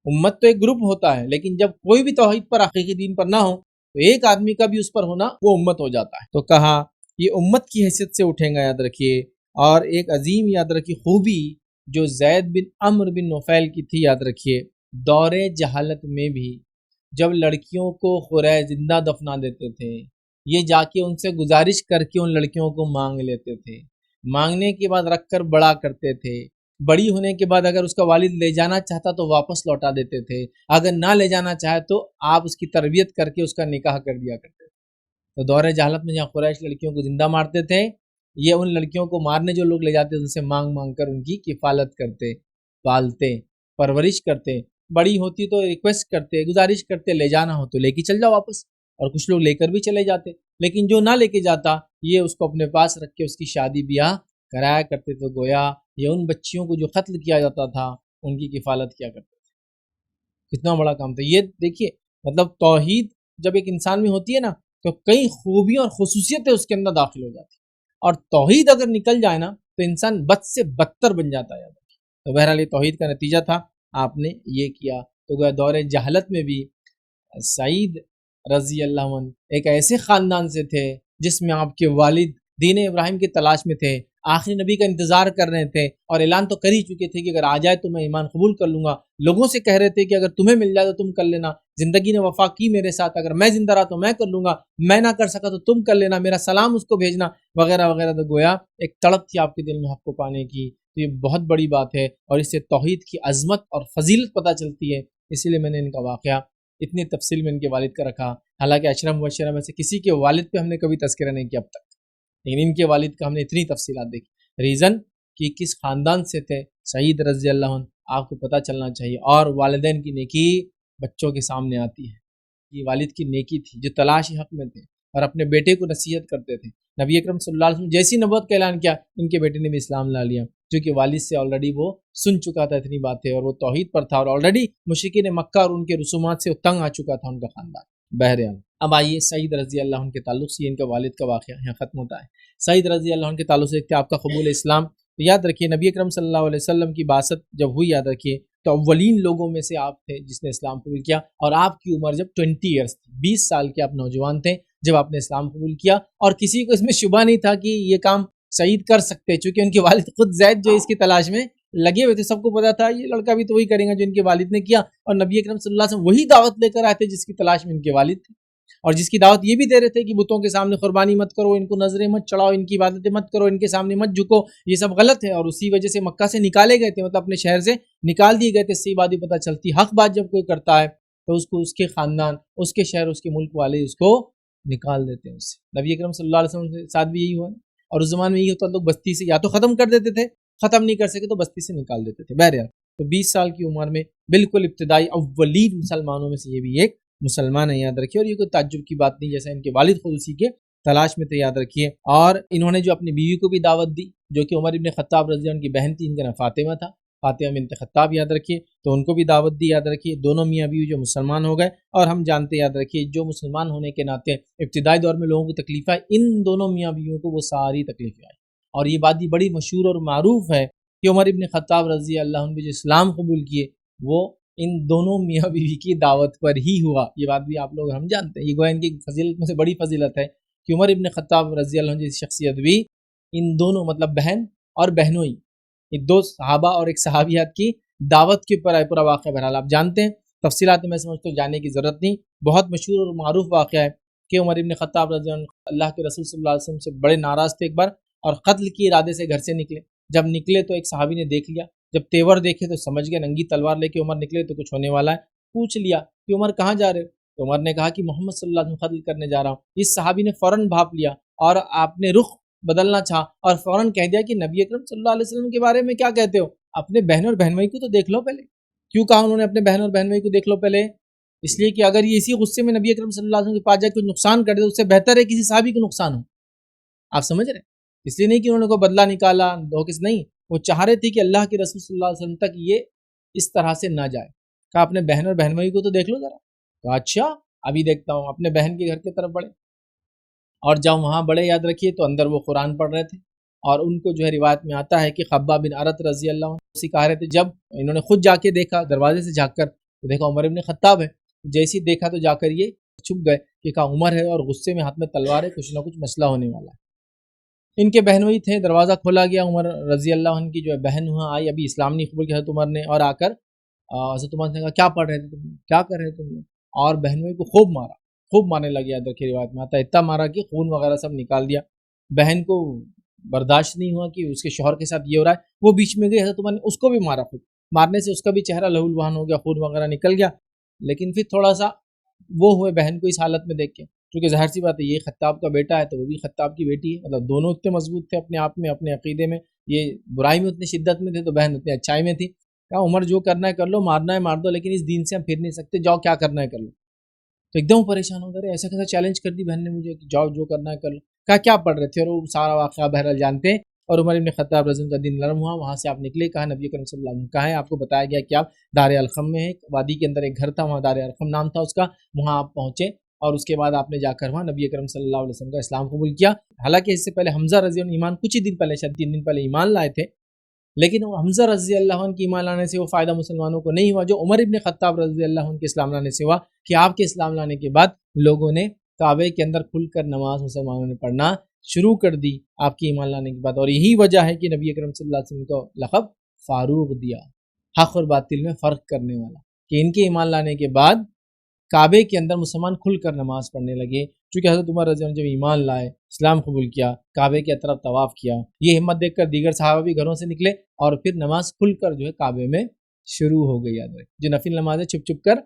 [SPEAKER 1] امت تو ایک گروپ ہوتا ہے، لیکن جب کوئی بھی توحید پر حقیقی دین پر نہ ہو تو ایک آدمی کا بھی اس پر ہونا وہ امت ہو جاتا ہے۔ تو کہا یہ امت کی حیثیت سے اٹھیں گا، یاد رکھیے، اور ایک عظیم یاد رکھیے خوبی جو زید بن عمرو بن نفیل کی تھی، یاد رکھیے، دور جہالت میں بھی جب لڑکیوں کو خورے زندہ دفنا دیتے تھے، یہ جا کے ان سے گزارش کر کے ان لڑکیوں کو مانگ لیتے تھے، مانگنے کے بعد رکھ کر بڑا کرتے تھے، بڑی ہونے کے بعد اگر اس کا والد لے جانا چاہتا تو واپس لوٹا دیتے تھے، اگر نہ لے جانا چاہے تو آپ اس کی تربیت کر کے اس کا نکاح کر دیا کرتے تھے۔ تو دور جہالت میں جہاں قریش لڑکیوں کو زندہ مارتے تھے، یہ ان لڑکیوں کو مارنے جو لوگ لے جاتے ان سے مانگ مانگ کر ان کی کفالت کرتے، پالتے، پرورش کرتے، بڑی ہوتی تو ریکویسٹ کرتے، گزارش کرتے لے جانا ہو تو لے کے چل جاؤ واپس، اور کچھ لوگ لے کر بھی چلے جاتے، لیکن جو نہ لے کے جاتا یہ اس کو اپنے پاس رکھ کے اس کی شادی بیاہ کرایا کرتے، تو گویا یہ ان بچیوں کو جو قتل کیا جاتا تھا ان کی کفالت کیا کرتے تھے۔ کتنا بڑا کام تھا یہ، دیکھیے مطلب توحید جب ایک انسان میں ہوتی ہے نا تو کئی خوبیاں اور خصوصیتیں اس کے اندر داخل ہو جاتی ہیں، اور توحید اگر نکل جائے نا تو انسان بد سے بدتر بن جاتا ہے۔ تو بہرحال یہ توحید کا نتیجہ تھا، آپ نے یہ کیا۔ تو گویا دور جہالت میں بھی سعید رضی اللہ عنہ ایک ایسے خاندان سے تھے جس میں آپ کے والد دین ابراہیم کی تلاش میں تھے، آخری نبی کا انتظار کر رہے تھے، اور اعلان تو کر ہی چکے تھے کہ اگر آ جائے تو میں ایمان قبول کر لوں گا۔ لوگوں سے کہہ رہے تھے کہ اگر تمہیں مل جائے تو تم کر لینا، زندگی نے وفا کی میرے ساتھ، اگر میں زندہ رہا تو میں کر لوں گا، میں نہ کر سکا تو تم کر لینا، میرا سلام اس کو بھیجنا، وغیرہ وغیرہ۔ تو گویا ایک تڑپ تھی آپ کے دل میں حق کو پانے کی، تو یہ بہت بڑی بات ہے، اور اس سے توحید کی عظمت اور فضیلت پتہ چلتی ہے۔ اسی لیے میں نے ان کا واقعہ اتنی تفصیل میں ان کے والد کا رکھا، حالانکہ عشرہ مبشرہ میں سے کسی کے والد پہ ہم نے کبھی تذکرہ نہیں کیا اب تک، لیکن ان کے والد کا ہم نے اتنی تفصیلات دیکھی۔ ریزن کہ کس خاندان سے تھے سعید رضی اللہ عنہ، آپ کو پتہ چلنا چاہیے۔ اور والدین کی نیکی بچوں کے سامنے آتی ہے، یہ والد کی نیکی تھی جو تلاش حق میں تھے اور اپنے بیٹے کو نصیحت کرتے تھے۔ نبی اکرم صلی اللہ علیہ وسلم جیسی نبوت کا اعلان کیا، ان کے بیٹے نے بھی اسلام لا لیا، کیونکہ والد سے آلریڈی وہ سن چکا تھا اتنی باتیں، اور وہ توحید پر تھا، اور آلریڈی مشرکین مکہ اور ان کے رسومات سے تنگ آ چکا تھا ان کا خاندان۔ بہرحال اب آئیے سعید رضی اللہ عنہ کے تعلق سے ان کے والد کا واقعہ یہاں ختم ہوتا ہے۔ سعید رضی اللہ عنہ کے تعلق سے دیکھتے ہیں آپ کا قبول اسلام۔ تو یاد رکھیے نبی اکرم صلی اللہ علیہ وسلم کی بعثت جب ہوئی، یاد رکھیے تو اولین لوگوں میں سے آپ تھے جس نے اسلام قبول کیا، اور آپ کی عمر جب 20 ایئرس تھی، 20 سال کے آپ نوجوان تھے جب آپ نے اسلام قبول کیا، اور کسی کو اس میں شبہ نہیں تھا کہ یہ کام سعید کر سکتے، چونکہ ان کے والد خود زید جو اس کی تلاش میں لگے ہوئے تھے، سب کو پتا تھا یہ لڑکا بھی تو وہی کرے گا جو ان کے والد نے کیا، اور نبی اکرم صلی اللہ علیہ وسلم وہی دعوت لے کر آئے تھے جس کی تلاش میں ان کے والد تھے، اور جس کی دعوت یہ بھی دے رہے تھے کہ بتوں کے سامنے قربانی مت کرو، ان کو نظریں مت چڑھاؤ، ان کی عبادتیں مت کرو، ان کے سامنے مت جھکو، یہ سب غلط ہے، اور اسی وجہ سے مکہ سے نکالے گئے تھے، مطلب اپنے شہر سے نکال دیے گئے تھے۔ صحیح بات پتہ چلتی، حق بات جب کوئی کرتا ہے تو اس کو اس کے خاندان، اس کے شہر، اس کے ملک والے اس کو نکال دیتے ہیں اس سے۔ نبی اکرم صلی اللہ علیہ وسلم کے ساتھ بھی یہی ہوا ہے، اور اس زمانے میں یہی ہوتا، لوگ بستی سے یا تو ختم کر دیتے تھے، ختم نہیں کر سکے تو بستی سے نکال دیتے تھے۔ بہرحال تو 20 سال کی عمر میں بالکل ابتدائی اولین مسلمانوں میں سے یہ بھی ایک مسلمان ہے، یاد رکھیے، اور یہ کوئی تعجب کی بات نہیں، جیسا ان کے والد خود اسی کے تلاش میں تھے، یاد رکھیے۔ اور انہوں نے جو اپنی بیوی کو بھی دعوت دی، جو کہ عمر ابن خطاب رضی اللہ عنہ کی بہن تھی، ان کا نام فاطمہ تھا، فاطمہ بنت خطاب، یاد رکھیے، تو ان کو بھی دعوت دی، یاد رکھیے۔ دونوں میاں بیوی جو مسلمان ہو گئے، اور ہم جانتے، یاد رکھیے، جو مسلمان ہونے کے ناطے ابتدائی دور میں لوگوں کو تکلیف آئی، ان دونوں میاں بیویوں کو وہ ساری تکلیفیں آئی، اور یہ بات بھی بڑی مشہور اور معروف ہے کہ عمر ابن خطاب رضی اللہ عنہ جو اسلام قبول کیے وہ ان دونوں میاں بیوی کی دعوت پر ہی ہوا، یہ بات بھی آپ لوگ ہم جانتے ہیں۔ یہ گویا ان کی فضیلت میں سے بڑی فضیلت ہے کہ عمر ابن خطاب رضی اللہ عنہ جیسی شخصیت بھی ان دونوں، مطلب بہن اور بہنوئی، یہ دو صحابہ اور ایک صحابیات کی دعوت کے پر پورا واقعہ۔ بہرحال آپ جانتے ہیں، تفصیلات میں سمجھتا ہوں جاننے کی ضرورت نہیں، بہت مشہور اور معروف واقعہ ہے کہ عمر ابن خطاب رضی اللہ عنہ اللہ کے رسول صلی اللہ علیہ وسلم سے بڑے ناراض تھے ایک بار، اور قتل کے ارادے سے گھر سے نکلے۔ جب نکلے تو ایک صحابی نے دیکھ لیا، جب تیور دیکھے تو سمجھ گئے ننگی تلوار لے کے عمر نکلے تو کچھ ہونے والا ہے، پوچھ لیا کہ عمر کہاں جا رہے ہو؟ تو عمر نے کہا کہ محمد صلی اللہ علیہ وسلم قتل کرنے جا رہا ہوں۔ اس صحابی نے فوراً بھاپ لیا، اور آپ نے رخ بدلنا چاہا اور فوراً کہہ دیا کہ نبی اکرم صلی اللہ علیہ وسلم کے بارے میں کیا کہتے ہو؟ اپنے بہن اور بہنوئی کو تو دیکھ لو پہلے۔ کیوں کہا انہوں نے اپنے بہن اور بہنوئی کو دیکھ لو پہلے؟ اس لیے کہ اگر یہ اسی غصے میں نبی اکرم صلی اللہ علیہ وسلم کے پاس جائے کچھ نقصان کر دے تو اس سے بہتر ہے کسی صحابی کو نقصان ہو۔ آپ سمجھ رہے ہیں؟ اس لیے نہیں کہ انہوں نے کوئی بدلہ نکالا، دھوکے سے نہیں، وہ چاہ رہے تھے کہ اللہ کے رسول صلی اللہ علیہ وسلم تک یہ اس طرح سے نہ جائے۔ کہا اپنے بہن اور بہنوئی کو تو دیکھ لو ذرا۔ کہا اچھا ابھی دیکھتا ہوں۔ اپنے بہن کے گھر کی طرف بڑھے، اور جب وہاں بڑے، یاد رکھیے، تو اندر وہ قرآن پڑھ رہے تھے، اور ان کو جو ہے روایت میں آتا ہے کہ خباب بن عرت رضی اللہ عنہ سکھا رہے تھے۔ جب انہوں نے خود جا کے دیکھا دروازے سے جھانک کر تو دیکھا عمر ابن خطاب ہے، جیسے دیکھا تو جا کر یہ چھپ گئے کہ کہا عمر ہے اور غصے میں ہاتھ میں تلوار ہے، کچھ نہ کچھ مسئلہ ہونے والا ہے۔ ان کے بہنوئی تھے، دروازہ کھولا گیا، عمر رضی اللہ عنہ کی جو ہے بہن وہاں آئی، ابھی اسلام نہیں قبول کیا حضرت عمر نے، اور آ کر حضرت عمر نے کہا کیا پڑھ رہے تھے تم، کیا کر رہے تم، اور بہنوئی کو خوب مارا، خوب مارنے لگے، یاد رکھیے روایت میں آتا ہے اتنا مارا کہ خون وغیرہ سب نکال دیا۔ بہن کو برداشت نہیں ہوا کہ اس کے شوہر کے ساتھ یہ ہو رہا ہے، وہ بیچ میں گئی، حضرت عمر نے اس کو بھی مارا، خود مارنے سے اس کا بھی چہرہ لہو لہان ہو گیا، خون وغیرہ نکل گیا، لیکن پھر تھوڑا سا وہ ہوئے بہن کو اس حالت میں دیکھ کے، کیونکہ ظاہر سی بات ہے یہ خطاب کا بیٹا ہے تو وہ بھی خطاب کی بیٹی ہے، مطلب دونوں اتنے مضبوط تھے اپنے آپ میں، اپنے عقیدے میں، یہ برائی میں اتنی شدت میں تھے تو بہن اتنی اچھائی میں تھی. کہا عمر جو کرنا ہے کر لو، مارنا ہے مار دو، لیکن اس دین سے ہم پھر نہیں سکتے، جاؤ کیا کرنا ہے کر لو. تو ایک دم پریشان ہو گئے، ایسا کیسا چیلنج کر دی بہن نے مجھے کہ جاؤ جو کرنا ہے کر لو. کہا کیا پڑھ رہے تھے؟ اور وہ سارا واقعہ بہرحال جانتے ہیں. اور عمر ابن خطاب رضی اللہ عنہ کا دل نرم ہوا، وہاں سے آپ نکلے. کہا نبی کریم صلی اللہ علیہ وسلم کہا ہے آپ کو بتایا گیا کہ آپ دار الخم میں، ایک وادی کے اندر ایک گھر تھا، وہاں دار الخم نام تھا اس کا، وہاں آپ پہنچے اور اس کے بعد آپ نے جا کر وہاں نبی کریم صلی اللہ علیہ وسلم کا اسلام قبول کیا. حالانکہ اس سے پہلے حمزہ رضی اللہ عنہ ایمان کچھ ہی دن پہلے، شاید 3 دن پہلے ایمان لائے تھے، لیکن وہ حمزہ رضی اللہ عنہ کی ایمان لانے سے وہ فائدہ مسلمانوں کو نہیں ہوا جو عمر ابن خطاب رضی اللہ عنہ کے اسلام لانے سے ہوا، کہ آپ کے اسلام لانے کے بعد لوگوں نے کعبے کے اندر کھل کر نماز مسلمانوں نے پڑھنا شروع کر دی آپ کی ایمان لانے کے بعد. اور یہی وجہ ہے کہ نبی اکرم صلی اللہ علیہ وسلم کو لقب فاروق دیا، حق اور باطل میں فرق کرنے والا، کہ ان کے ایمان لانے کے بعد کعبے کے اندر مسلمان کھل کر نماز پڑھنے لگے. چونکہ حضرت عمر رضی اللہ عنہ جب ایمان لائے، اسلام قبول کیا، کعبے کی طرف طواف کیا، یہ ہمت دیکھ کر دیگر صحابہ بھی گھروں سے نکلے اور پھر نماز کھل کر جو ہے کعبے میں شروع ہو گئی. یاد رکھیں جو نفل نمازیں چھپ چھپ کر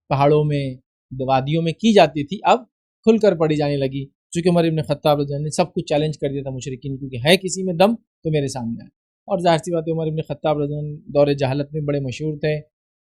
[SPEAKER 1] پہاڑوں میں وادیوں میں کی جاتی تھی اب کھل کر پڑھی جانے لگی. چونکہ عمر ابن خطاب رضی اللہ عنہ نے سب کچھ چیلنج کر دیا تھا مشرکین، کیونکہ ہے کسی میں دم تو میرے سامنے آئے. اور ظاہر سی بات ہے عمر ابن خطاب رضی اللہ عنہ دور جہالت میں بڑے مشہور تھے،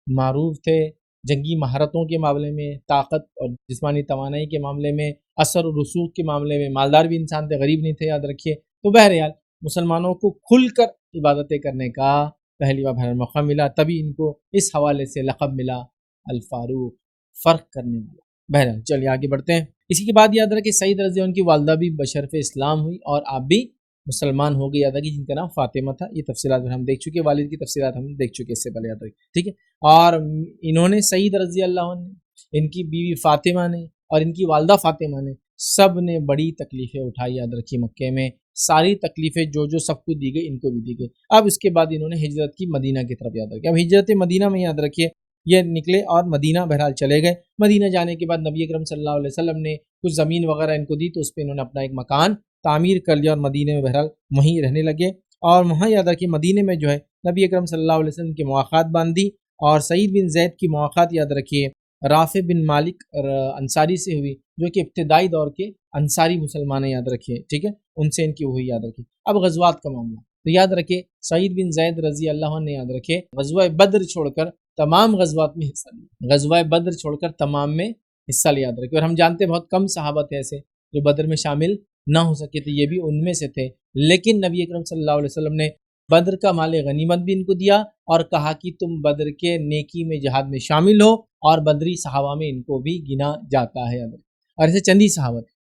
[SPEAKER 1] معروف تھے، جنگی مہارتوں کے معاملے میں، طاقت اور جسمانی توانائی کے معاملے میں، اثر و رسوخ کے معاملے میں، مالدار بھی انسان تھے، غریب نہیں تھے، یاد رکھیے. تو بہرحال مسلمانوں کو کھل کر عبادتیں کرنے کا پہلی بار موقع ملا، تبھی ان کو اس حوالے سے لقب ملا الفاروق، فرق کرنے والا. بہرحال چلیے آگے بڑھتے ہیں. اسی کے بعد یاد رکھیں سعید رضی اللہ عنہ کی والدہ بھی بشرف اسلام ہوئی اور آپ بھی مسلمان ہو گئے. یاد رکھیے جن کا نام فاطمہ تھا. یہ تفصیلات ہم دیکھ چکے، والد کی تفصیلات ہم دیکھ چکے اس سے پہلے، یاد رکھیں ٹھیک ہے. اور انہوں نے سعید رضی اللہ عنہ، ان کی بیوی فاطمہ نے اور ان کی والدہ فاطمہ نے سب نے بڑی تکلیفیں اٹھائی. یاد رکھیے مکے میں ساری تکلیفیں جو سب کو دی گئی ان کو بھی دی گئی. اب اس کے بعد انہوں نے ہجرت کی مدینہ کی طرف. یاد رکھیے اب ہجرت مدینہ میں یاد رکھیے یہ نکلے اور مدینہ بہرحال چلے گئے. مدینہ جانے کے بعد نبی اکرم صلی اللہ علیہ وسلم نے کچھ زمین وغیرہ ان کو دی، تو اس پہ انہوں نے اپنا ایک مکان تعمیر کر لیا اور مدینہ میں بہرحال وہیں رہنے لگے. اور وہاں یاد رکھیے مدینہ میں جو ہے نبی اکرم صلی اللہ علیہ وسلم کی مواقعات باندھی. اور سعید بن زید کی مواقعات یاد رکھیے رافع بن مالک انصاری سے ہوئی، جو کہ ابتدائی دور کے انصاری مسلمان ہیں. یاد رکھیے ٹھیک ہے، ان سے ان کی ہوئی. یاد رکھیے اب غزوات کا معاملہ تو یاد رکھیے سعید بن زید رضی اللہ عنہ نے یاد رکھے غزوہ بدر چھوڑ کر تمام غزوات میں حصہ لیا. غزوہ بدر چھوڑ کر تمام میں حصہ لیا. یاد رکھیے. اور ہم جانتے ہیں بہت کم صحابہ تھے ایسے جو بدر میں شامل نہ ہو سکے تھے، یہ بھی ان میں سے تھے. لیکن نبی اکرم صلی اللہ علیہ وسلم نے بدر کا مال غنیمت بھی ان کو دیا اور کہا کہ تم بدر کے نیکی میں جہاد میں شامل ہو، اور بدری صحابہ میں ان کو بھی گنا جاتا ہے. اور ایسے چند ہی صحابہ تھے،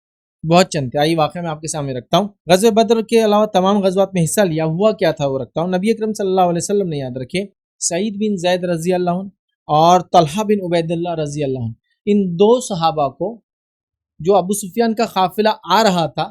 [SPEAKER 1] بہت چند تھے. آئیے واقعہ میں آپ کے سامنے رکھتا ہوں. غزوہ بدر کے علاوہ تمام غزوات میں حصہ لیا. ہوا کیا تھا وہ رکھتا ہوں. نبی اکرم صلی اللہ علیہ وسلم نے یاد رکھے سعید بن زید رضی اللہ عنہ اور طلحہ بن عبید اللہ رضی اللہ عنہ، ان دو صحابہ کو جو ابو سفیان کا قافلہ آ رہا تھا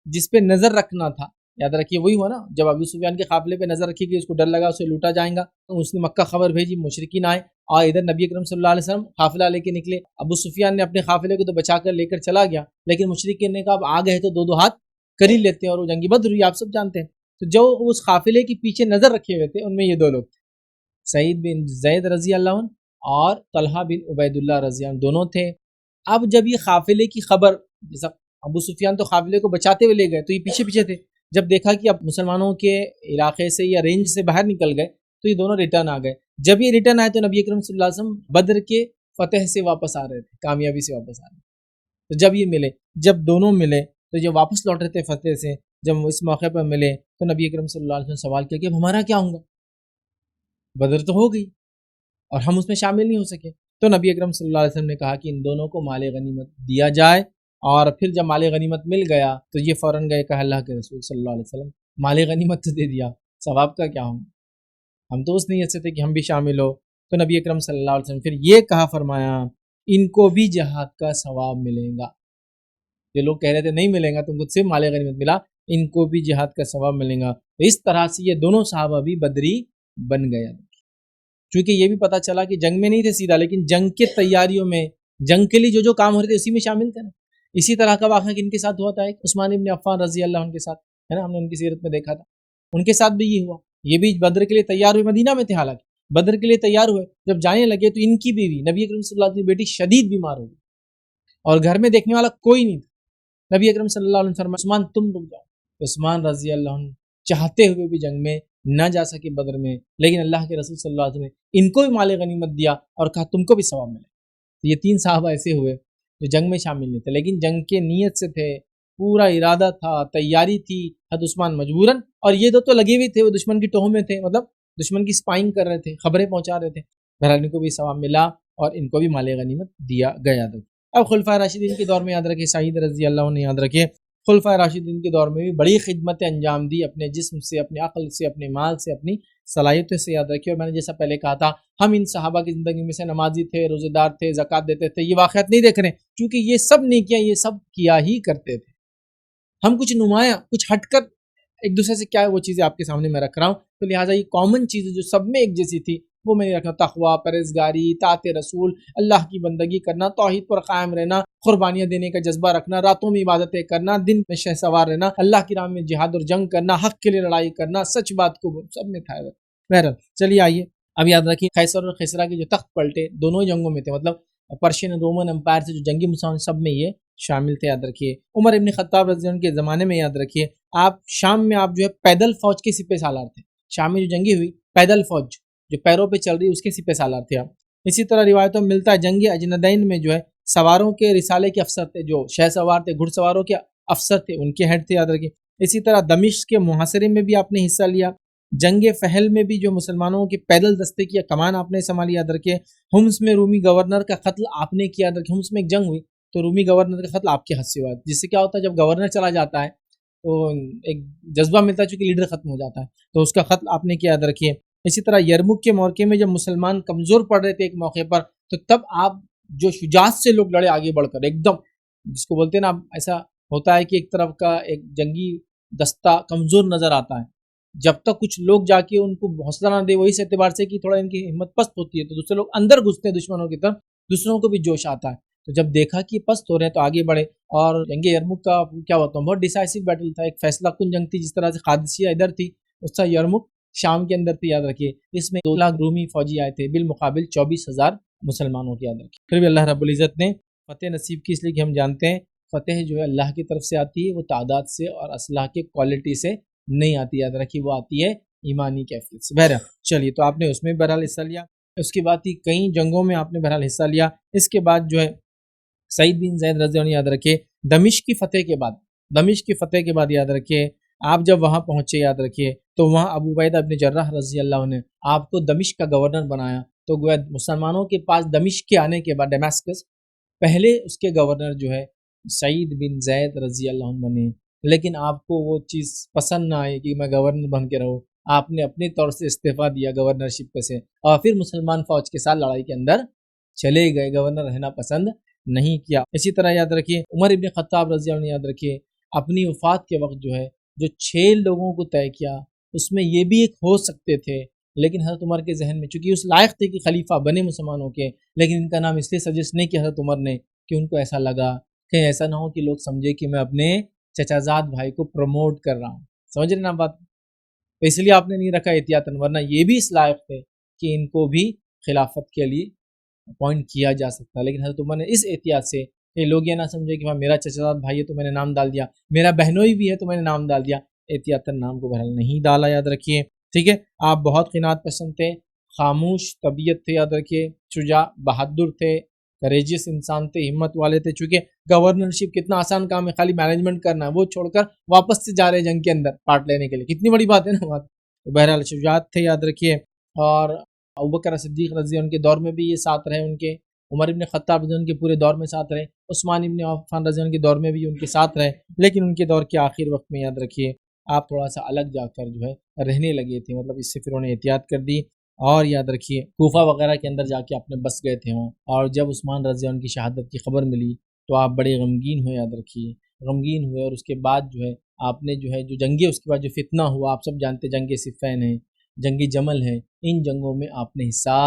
[SPEAKER 1] جس پہ نظر رکھنا تھا. یاد رکھیے وہی ہوا نا جب ابو سفیان کے قافلے پہ نظر رکھی کہ اس کو ڈر لگا اسے لوٹا جائے گا، تو اس نے مکہ خبر بھیجی، مشرکین آئے اور ادھر نبی اکرم صلی اللہ علیہ وسلم قافلہ لے کے نکلے. ابو سفیان نے اپنے قافلے کو تو بچا کر لے کر چلا گیا، لیکن مشرکین نے کہا اب آ گئے تو دو ہاتھ کر ہی لیتے ہیں، اور وہ جنگی بدر ہوئی آپ سب جانتے ہیں. تو جو اس قافلے کے پیچھے نظر رکھے ہوئے تھے ان میں یہ دو لوگ تھے، سعید بن زید رضی اللہ عنہ اور طلحہ بن عبید اللہ رضی اللہ عنہ دونوں تھے. اب جب یہ قافلے کی خبر، جیسا ابو سفیان تو قافلے کو بچاتے ہوئے لے گئے تو یہ پیچھے پیچھے تھے، جب دیکھا کہ اب مسلمانوں کے علاقے سے یا رینج سے باہر نکل گئے تو یہ دونوں ریٹرن آ گئے. جب یہ ریٹرن آئے تو نبی اکرم صلی اللہ علیہ وسلم بدر کے فتح سے واپس آ رہے تھے، کامیابی سے واپس آ رہے تھے. تو جب یہ ملے، جب دونوں ملے تو جب واپس لوٹ رہے تھے فتح سے، جب اس موقع پر ملے تو نبی اکرم صلی اللہ علیہ وسلم سوال کیا کہ اب ہمارا کیا ہوگا، بدر تو ہو گئی اور ہم اس میں شامل نہیں ہو سکے. تو نبی اکرم صلی اللہ علیہ وسلم نے کہا کہ ان دونوں کو مال غنیمت دیا جائے. اور پھر جب مال غنیمت مل گیا تو یہ فوراً گئے کہا اللہ کے رسول صلی اللہ علیہ وسلم مال غنیمت تو دے دیا، ثواب کا کیا ہوگا، ہم تو اس نیت سے تھے کہ ہم بھی شامل ہو. تو نبی اکرم صلی اللہ علیہ وسلم پھر یہ کہا فرمایا ان کو بھی جہاد کا ثواب ملے گا. جو لوگ کہہ رہے تھے نہیں ملے گا، تم کو صرف مال غنیمت ملا، ان کو بھی جہاد کا ثواب ملے گا. تو اس طرح سے یہ دونوں صحابہ بھی بدری بن گیا. چونکہ یہ بھی پتہ چلا کہ جنگ میں نہیں تھے سیدھا، لیکن جنگ کے تیاریوں میں، جنگ کے لیے جو کام ہو رہے تھے اسی میں شامل تھے. اسی طرح کا واقعہ کن کے ساتھ ہوا تھا، ایک عثمان ابن عفان رضی اللہ عنہ کے ساتھ ہے نا، ہم نے ان کی سیرت میں دیکھا تھا، ان کے ساتھ بھی یہ ہوا. یہ بھی بدر کے لیے تیار ہوئے، مدینہ میں تھے حالانکہ، بدر کے لیے تیار ہوئے، جب جانے لگے تو ان کی بیوی نبی اکرم صلی اللہ علیہ وسلم کی بیٹی شدید بیمار ہو گئی. اور گھر میں دیکھنے والا کوئی نہیں تھا۔ نبی اکرم صلی اللہ علیہ وسلم فرمایا عثمان تم رک جاؤ۔ عثمان رضی اللہ عنہ چاہتے ہوئے بھی جنگ میں نہ جا سکے بدر میں، لیکن اللہ کے رسول صلی اللہ علیہ وسلم نے ان کو بھی مال غنیمت دیا اور کہا تم کو بھی ثواب ملے۔ تو یہ 3 صحابہ ایسے ہوئے جو جنگ میں شامل نہیں تھے لیکن جنگ کے نیت سے تھے، پورا ارادہ تھا، تیاری تھی۔ حضرت عثمان مجبوراً، اور یہ دو تو لگے ہوئے تھے، وہ دشمن کی ٹوہ میں تھے، مطلب دشمن کی سپائنگ کر رہے تھے، خبریں پہنچا رہے تھے۔ بہرحال ان کو بھی ثواب ملا اور ان کو بھی مال غنیمت دیا گیا تھا۔ اب خلفائے راشدین کے دور میں یاد رکھے، سعید رضی اللہ عنہ یاد رکھے، خلفائے راشدین کے دور میں بھی بڑی خدمتیں انجام دی، اپنے جسم سے، اپنے عقل سے، اپنے مال سے، اپنی صلاحیتوں سے یاد رکھے۔ اور میں نے جیسا پہلے کہا تھا، ہم ان صحابہ کی زندگی میں سے نمازی تھے، روزے دار تھے، زکوٰۃ دیتے تھے، یہ واقعات نہیں دیکھ رہے کیونکہ یہ سب نیکیاں یہ سب کیا ہی کرتے تھے۔ ہم کچھ نمایاں، کچھ ہٹ کر ایک دوسرے سے کیا ہے وہ چیزیں آپ کے سامنے میں رکھ رہا ہوں، تو لہٰذا یہ کامن چیزیں جو سب میں ایک جیسی تھی وہ میں نے رکھا، تقویٰ، پرہیزگاری، اطاعت رسول، اللہ کی بندگی کرنا، توحید پر قائم رہنا، قربانیاں دینے کا جذبہ رکھنا، راتوں میں عبادتیں کرنا، دن میں شہ سوار رہنا، اللہ کی راہ میں جہاد اور جنگ کرنا، حق کے لیے لڑائی کرنا، سچ بات کو سب میں تھا۔ بہرحال چلیے آئیے اب یاد رکھیے، قیصر اور خسرا کے جو تخت پلٹے دونوں ہی جنگوں میں تھے، مطلب پرشین رومن امپائر سے جو جنگی مسلمان سب میں یہ شامل تھے یاد رکھیے۔ عمر ابن خطاب رضی اللہ عنہ کے زمانے میں یاد رکھیے، آپ شام میں آپ جو ہے پیدل فوج کے سپہ سالار تھے۔ شام میں جو جنگی ہوئی پیدل فوج جو پیروں پہ چل رہی اس کے سپہ سالار تھے آپ۔ اسی طرح روایتوں میں ملتا ہے جنگ اجندین میں جو ہے سواروں کے رسالے کے افسر تھے، جو شہ سوار تھے، گھڑ سواروں کے افسر تھے، ان کے ہیڈ تھے یاد رکھیے۔ اسی طرح دمشق کے محاصرے میں بھی آپ نے حصہ لیا۔ جنگ فہل میں بھی جو مسلمانوں کے پیدل دستے کی کمان آپ نے سنبھالی یاد رکھیے۔ ہمس میں رومی گورنر کا قتل آپ نے کیا یاد رکھیے۔ ہمس میں ایک جنگ ہوئی تو رومی گورنر کا قتل آپ کے ہاتھ سے ہوا، جس سے کیا ہوتا ہے جب گورنر چلا جاتا ہے تو ایک جذبہ ملتا ہے، چونکہ لیڈر ختم ہو جاتا ہے، تو اس کا قتل آپ نے کیا یاد رکھیے۔ اسی طرح یرمک کے موقع میں جب مسلمان کمزور پڑ رہے تھے ایک موقع پر، تو تب آپ جو شجاعت سے لوگ لڑے آگے بڑھ کر، ایک دم جس کو بولتے ہیں نا، ایسا ہوتا ہے کہ ایک طرف کا ایک جنگی دستہ کمزور نظر آتا ہے، جب تک کچھ لوگ جا کے ان کو حوصلہ نہ دے، وہی سے اعتبار سے کہ تھوڑا ان کی ہمت پست ہوتی ہے، تو دوسرے لوگ اندر گھستے ہیں دشمنوں کی طرف، دوسروں کو بھی جوش آتا ہے۔ تو جب دیکھا کہ پست ہو رہے ہیں تو آگے بڑھے، اور جنگ یرمک کا کیا ہوتا ہے، بہت ڈیسائسو بیٹل تھا، ایک فیصلہ کن جنگ تھی، جس طرح سے قادسیہ ادھر تھی اس طرح یرمک شام کے اندر تھی یاد رکھیے۔ اس میں 2 لاکھ رومی فوجی آئے تھے، بالمقابل 24,000 مسلمانوں کی یاد رکھیے۔ پھر بھی اللہ رب العزت نے فتح نصیب کی، اس لیے کہ ہم جانتے ہیں فتح جو ہے اللہ کی طرف سے آتی ہے، وہ تعداد سے اور اسلحہ کے کوالٹی سے نہیں آتی یاد رکھیے، وہ آتی ہے ایمانی کیفیت سے۔ بہرحال چلیے، تو آپ نے اس میں بہرحال حصہ لیا، اس کے بعد ہی کئی جنگوں میں آپ نے بہرحال حصہ لیا۔ اس کے بعد جو ہے سعید بن زید رضی اللہ عنہ یاد رکھیے، دمشق کی فتح کے بعد یاد رکھیے آپ جب وہاں پہنچے یاد رکھیے تو وہاں ابو عبیدہ ابن جراح رضی اللہ عنہ نے آپ کو دمشق کا گورنر بنایا۔ تو گویا مسلمانوں کے پاس دمشق کے آنے کے بعد ڈیماسکس، پہلے اس کے گورنر جو ہے سعید بن زید رضی اللہ عنہ بنے، لیکن آپ کو وہ چیز پسند نہ آئی کہ میں گورنر بن کے رہوں، آپ نے اپنے طور سے استعفیٰ دیا گورنرشپ پہ سے، اور پھر مسلمان فوج کے ساتھ لڑائی کے اندر چلے گئے، گورنر رہنا پسند نہیں کیا۔ اسی طرح یاد رکھیے عمر ابن خطاب رضی اللہ عنہ یاد رکھیے اپنی وفات کے وقت جو ہے جو 6 لوگوں کو طے کیا، اس میں یہ بھی ایک ہو سکتے تھے، لیکن حضرت عمر کے ذہن میں چونکہ اس لائق تھے کہ خلیفہ بنے مسلمانوں کے، لیکن ان کا نام اس لیے سجیسٹ نہیں کیا حضرت عمر نے کہ ان کو ایسا لگا کہ ایسا نہ ہو کہ لوگ سمجھے کہ میں اپنے چچا زاد بھائی کو پروموٹ کر رہا ہوں، سمجھ رہے نا بات، تو اس لیے آپ نے نہیں رکھا احتیاطاً، ورنہ یہ بھی اس لائق تھے کہ ان کو بھی خلافت کے لیے اپوائنٹ کیا جا سکتا، لیکن حضرت عمر نے اس احتیاط سے کہ لوگ یہ نہ سمجھے کہ میرا چچا زاد بھائی ہے تو میں نے نام ڈال دیا، میرا بہنوئی بھی ہے تو میں نے نام ڈال دیا، احتیاطاً نام کو بہرحال نہیں ڈالا یاد رکھیے، ٹھیک ہے۔ آپ بہت قناعت پسند تھے، خاموش طبیعت تھے یاد رکھیے، شجاع بہادر تھے، کریجیس انسان تھے، ہمت والے تھے، چونکہ گورنرشپ کتنا آسان کام ہے، خالی مینجمنٹ کرنا ہے، وہ چھوڑ کر واپس سے جا رہے جنگ کے اندر پارٹ لینے کے لیے، کتنی بڑی بات ہے نا بات، تو بہرحال شجاعت تھے یاد رکھیے۔ اور ابوبکر صدیق رضی اللہ عنہ کے دور میں بھی یہ ساتھ رہے ان کے، عمر ابن خطاب رضی اللہ عنہ کے پورے دور میں ساتھ رہے، عثمان ابن عفان رضی اللہ عنہ کے دور میں بھی ان کے ساتھ رہے، لیکن ان کے دور کے آخر وقت میں یاد رکھیے آپ تھوڑا سا الگ جا کر جو ہے رہنے لگے تھے، مطلب اس سے پھر انہوں نے احتیاط کر دی، اور یاد رکھیے کوفہ وغیرہ کے اندر جا کے آپ نے بس گئے تھے وہاں، اور جب عثمان رضی اللہ عنہ کی شہادت کی خبر ملی تو آپ بڑے غمگین ہوئے یاد رکھیے، غمگین ہوئے، اور اس کے بعد جو ہے آپ نے جو ہے جو جنگیں اس کے بعد جو فتنہ ہوا آپ سب جانتے، جنگ صفین ہے، جنگ جمل ہے، ان جنگوں میں آپ نے حصہ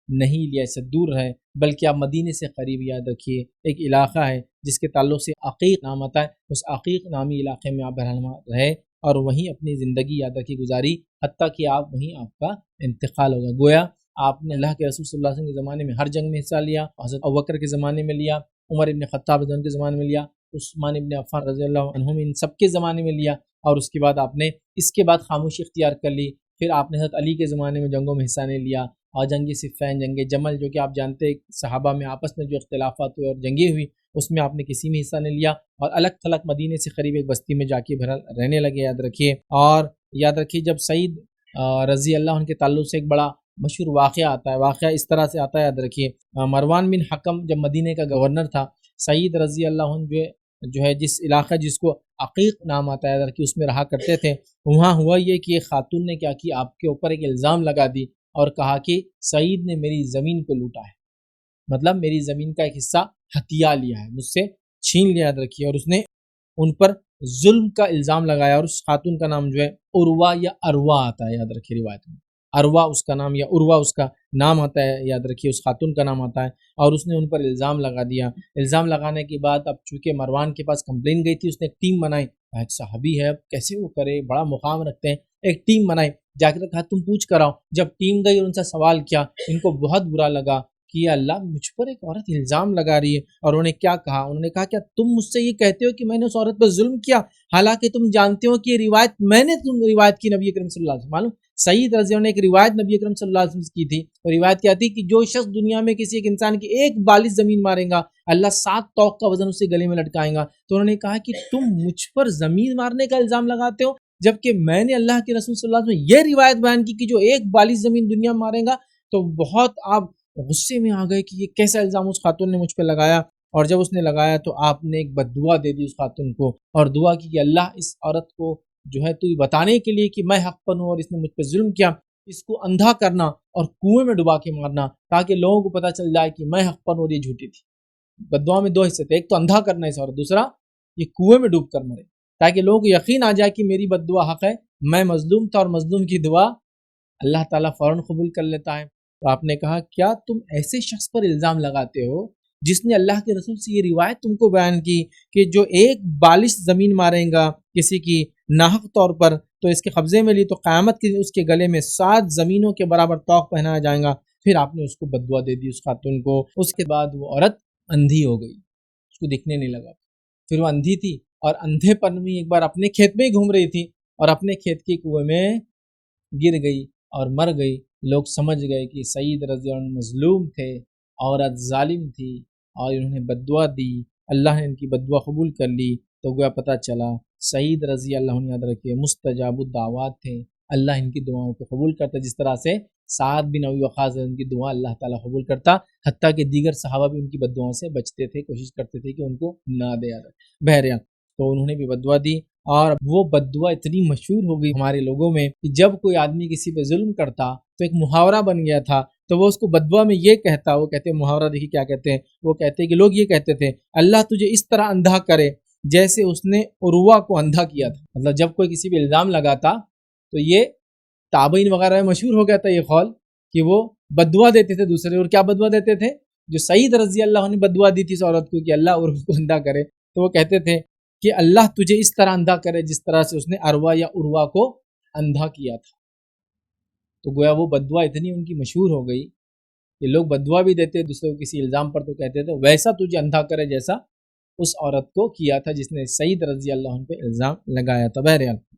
[SPEAKER 1] نہیں لیا، اس سے دور رہے، بلکہ آپ مدینے سے قریب یاد رکھیے ایک علاقہ ہے جس کے تعلق سے عقیق نام آتا ہے، اس عقیق نامی علاقے میں آپ بہرحال رہے اور وہیں اپنی زندگی یاد رکھی گزاری، حتیٰ کہ آپ وہیں آپ کا انتقال ہوگا۔ گویا آپ نے اللہ کے رسول صلی اللہ علیہ وسلم کے زمانے میں ہر جنگ میں حصہ لیا، حضرت ابوبکر کے زمانے میں لیا، عمر ابن خطاب رضی اللہ عنہ کے زمانے میں لیا، عثمان ابن عفان رضی اللہ عنہم ان سب کے زمانے میں لیا، اور اس کے بعد آپ نے اس کے بعد خاموشی اختیار کر لی۔ پھر آپ نے حضرت علی کے زمانے میں جنگوں میں حصہ نہیں لیا، اور جنگ صفین، جنگ جمل، جو کہ آپ جانتے ہیں صحابہ میں آپس میں جو اختلافات ہوئے اور جنگیں ہوئی، اس میں آپ نے کسی میں حصہ نہیں لیا، اور الگ تھلگ مدینے سے قریب ایک بستی میں جا کے رہنے لگے، یاد رکھیے۔ اور یاد رکھیے جب سعید رضی اللہ عنہ کے تعلق سے ایک بڑا مشہور واقعہ آتا ہے، واقعہ اس طرح سے آتا ہے، یاد رکھیے۔ مروان بن حکم جب مدینے کا گورنر تھا، سعید رضی اللہ عنہ جو ہے جس علاقہ جس کو عقیق نام آتا ہے کہ اس میں رہا کرتے تھے، وہاں ہوا یہ کہ ایک خاتون نے کیا کی، آپ کے اوپر ایک الزام لگا دی اور کہا کہ سعید نے میری زمین کو لوٹا ہے، مطلب میری زمین کا ایک حصہ ہتھیا لیا ہے، مجھ سے چھین لیا، یاد رکھیے۔ اور اس نے ان پر ظلم کا الزام لگایا، اور اس خاتون کا نام جو ہے عروہ یا اروا آتا ہے، یاد رکھیے روایت میں اروا اس کا نام یا عروہ اس کا نام آتا ہے، یاد رکھیے اس خاتون کا نام آتا ہے۔ اور اس نے ان پر الزام لگا دیا۔ الزام لگانے کے بعد اب چونکہ مروان کے پاس کمپلین گئی تھی، اس نے ایک ٹیم بنائی، ایک صحابی ہے کیسے وہ کرے، بڑا مقام رکھتے ہیں، ایک ٹیم بنائی، جا کے کہا تم پوچھ کر آؤ۔ جب ٹیم گئی اور ان سے سوال کیا، ان کو بہت برا لگا کہ یا اللہ مجھ پر ایک عورت الزام لگا رہی ہے، اور انہوں نے کیا کہا، انہوں نے کہا کیا تم مجھ سے یہ کہتے ہو کہ میں نے اس عورت پر ظلم کیا، حالانکہ تم جانتے ہو کہ یہ روایت میں نے روایت کی نبی کریم صلی اللہ علیہ وسلم، معلوم سعید رضی اللہ عنہ نے ایک روایت نبی کریم صلی اللہ علیہ وسلم کی تھی، اور روایت کیا تھی کہ جو شخص دنیا میں کسی ایک انسان کی ایک بالش زمین مارے گا، اللہ 7 توق کا وزن اسے گلے میں لٹکائیں گا۔ تو انہوں نے کہا کہ تم مجھ پر زمین مارنے کا الزام لگاتے ہو، جبکہ میں نے اللہ کے رسول صلی اللہ علیہ وسلم یہ روایت بیان کی کہ جو ایک بالش زمین دنیا میں مارے گا۔ تو بہت آپ غصے میں آ گئے کہ یہ کیسا الزام اس خاتون نے مجھ پہ لگایا، اور جب اس نے لگایا تو آپ نے ایک بد دعا دے دی اس خاتون کو، اور دعا کی کہ اللہ اس عورت کو جو ہے تو بتانے کے لیے کہ میں حق پر ہوں اور اس نے مجھ پہ ظلم کیا، اس کو اندھا کرنا اور کنویں میں ڈبا کے مارنا، تاکہ لوگوں کو پتہ چل جائے کہ میں حق پر ہوں اور یہ جھوٹی تھی۔ بد دعا میں 2 حصے تھے، ایک تو اندھا کرنا اس عورت، دوسرا یہ کنویں میں ڈوب کر مرے، تاکہ لوگوں کو یقین آ جائے کہ میری بد دعا حق ہے، میں مظلوم تھا اور مظلوم کی دعا اللہ تعالیٰ فوراً قبول کر لیتا ہے۔ تو آپ نے کہا کیا تم ایسے شخص پر الزام لگاتے ہو جس نے اللہ کے رسول سے یہ روایت تم کو بیان کی کہ جو ایک بالش زمین مارے گا کسی کی ناحق طور پر تو اس کے قبضے میں لی تو قیامت کے اس کے گلے میں 7 زمینوں کے برابر طوق پہنایا جائے گا۔ پھر آپ نے اس کو بد دعا دے دی اس خاتون کو۔ اس کے بعد وہ عورت اندھی ہو گئی، اس کو دکھنے نہیں لگا، پھر وہ اندھی تھی، اور اندھے پن میں ایک بار اپنے کھیت میں ہی گھوم رہی تھی اور اپنے کھیت کے کنویں میں گر گئی اور مر گئی۔ لوگ سمجھ گئے کہ سعید رضی اللہ عنہ مظلوم تھے، عورت ظالم تھی، اور انہوں نے بد دعا دی، اللہ نے ان کی بد دعا قبول کر لی۔ تو گویا پتہ چلا سعید رضی اللہ عنہ یاد رکھیے مستجاب الدعوات تھے، اللہ ان کی دعاؤں کو قبول کرتا، جس طرح سے سعد بن ابی وقاص ان کی دعا اللہ تعالیٰ قبول کرتا، حتیٰ کہ دیگر صحابہ بھی ان کی بد دعاؤں سے بچتے تھے، کوشش کرتے تھے کہ ان کو نہ دے۔ بہرحال تو انہوں نے بھی بد دعا دی، اور وہ بد دعا اتنی مشہور ہو گئی ہمارے لوگوں میں کہ جب کوئی آدمی کسی پہ ظلم کرتا تو ایک محاورہ بن گیا تھا، تو وہ اس کو بد دعا میں یہ کہتا، وہ کہتے ہیں محاورہ، دیکھیے کیا کہتے ہیں، وہ کہتے ہیں کہ لوگ یہ کہتے تھے اللہ تجھے اس طرح اندھا کرے جیسے اس نے عروہ کو اندھا کیا تھا۔ مطلب جب کوئی کسی پہ الزام لگاتا تو یہ تابعین وغیرہ میں مشہور ہو گیا تھا یہ قول کہ وہ بد دعا دیتے تھے دوسرے، اور کیا بد دعا دیتے تھے؟ جو سعید رضی اللہ عنہ نے بد دعا دی تھی اس عورت کو کہ اللہ عروہ کو اندھا کرے، تو وہ کہتے تھے کہ اللہ تجھے اس طرح اندھا کرے جس طرح سے اس نے اروا یا عروہ کو اندھا کیا تھا۔ تو گویا وہ بد دعا اتنی ان کی مشہور ہو گئی کہ لوگ بد دعا بھی دیتے دوسرے کو کسی الزام پر، تو کہتے تھے ویسا تجھے اندھا کرے جیسا اس عورت کو کیا تھا جس نے سعید رضی اللہ عنہ پہ الزام لگایا تھا۔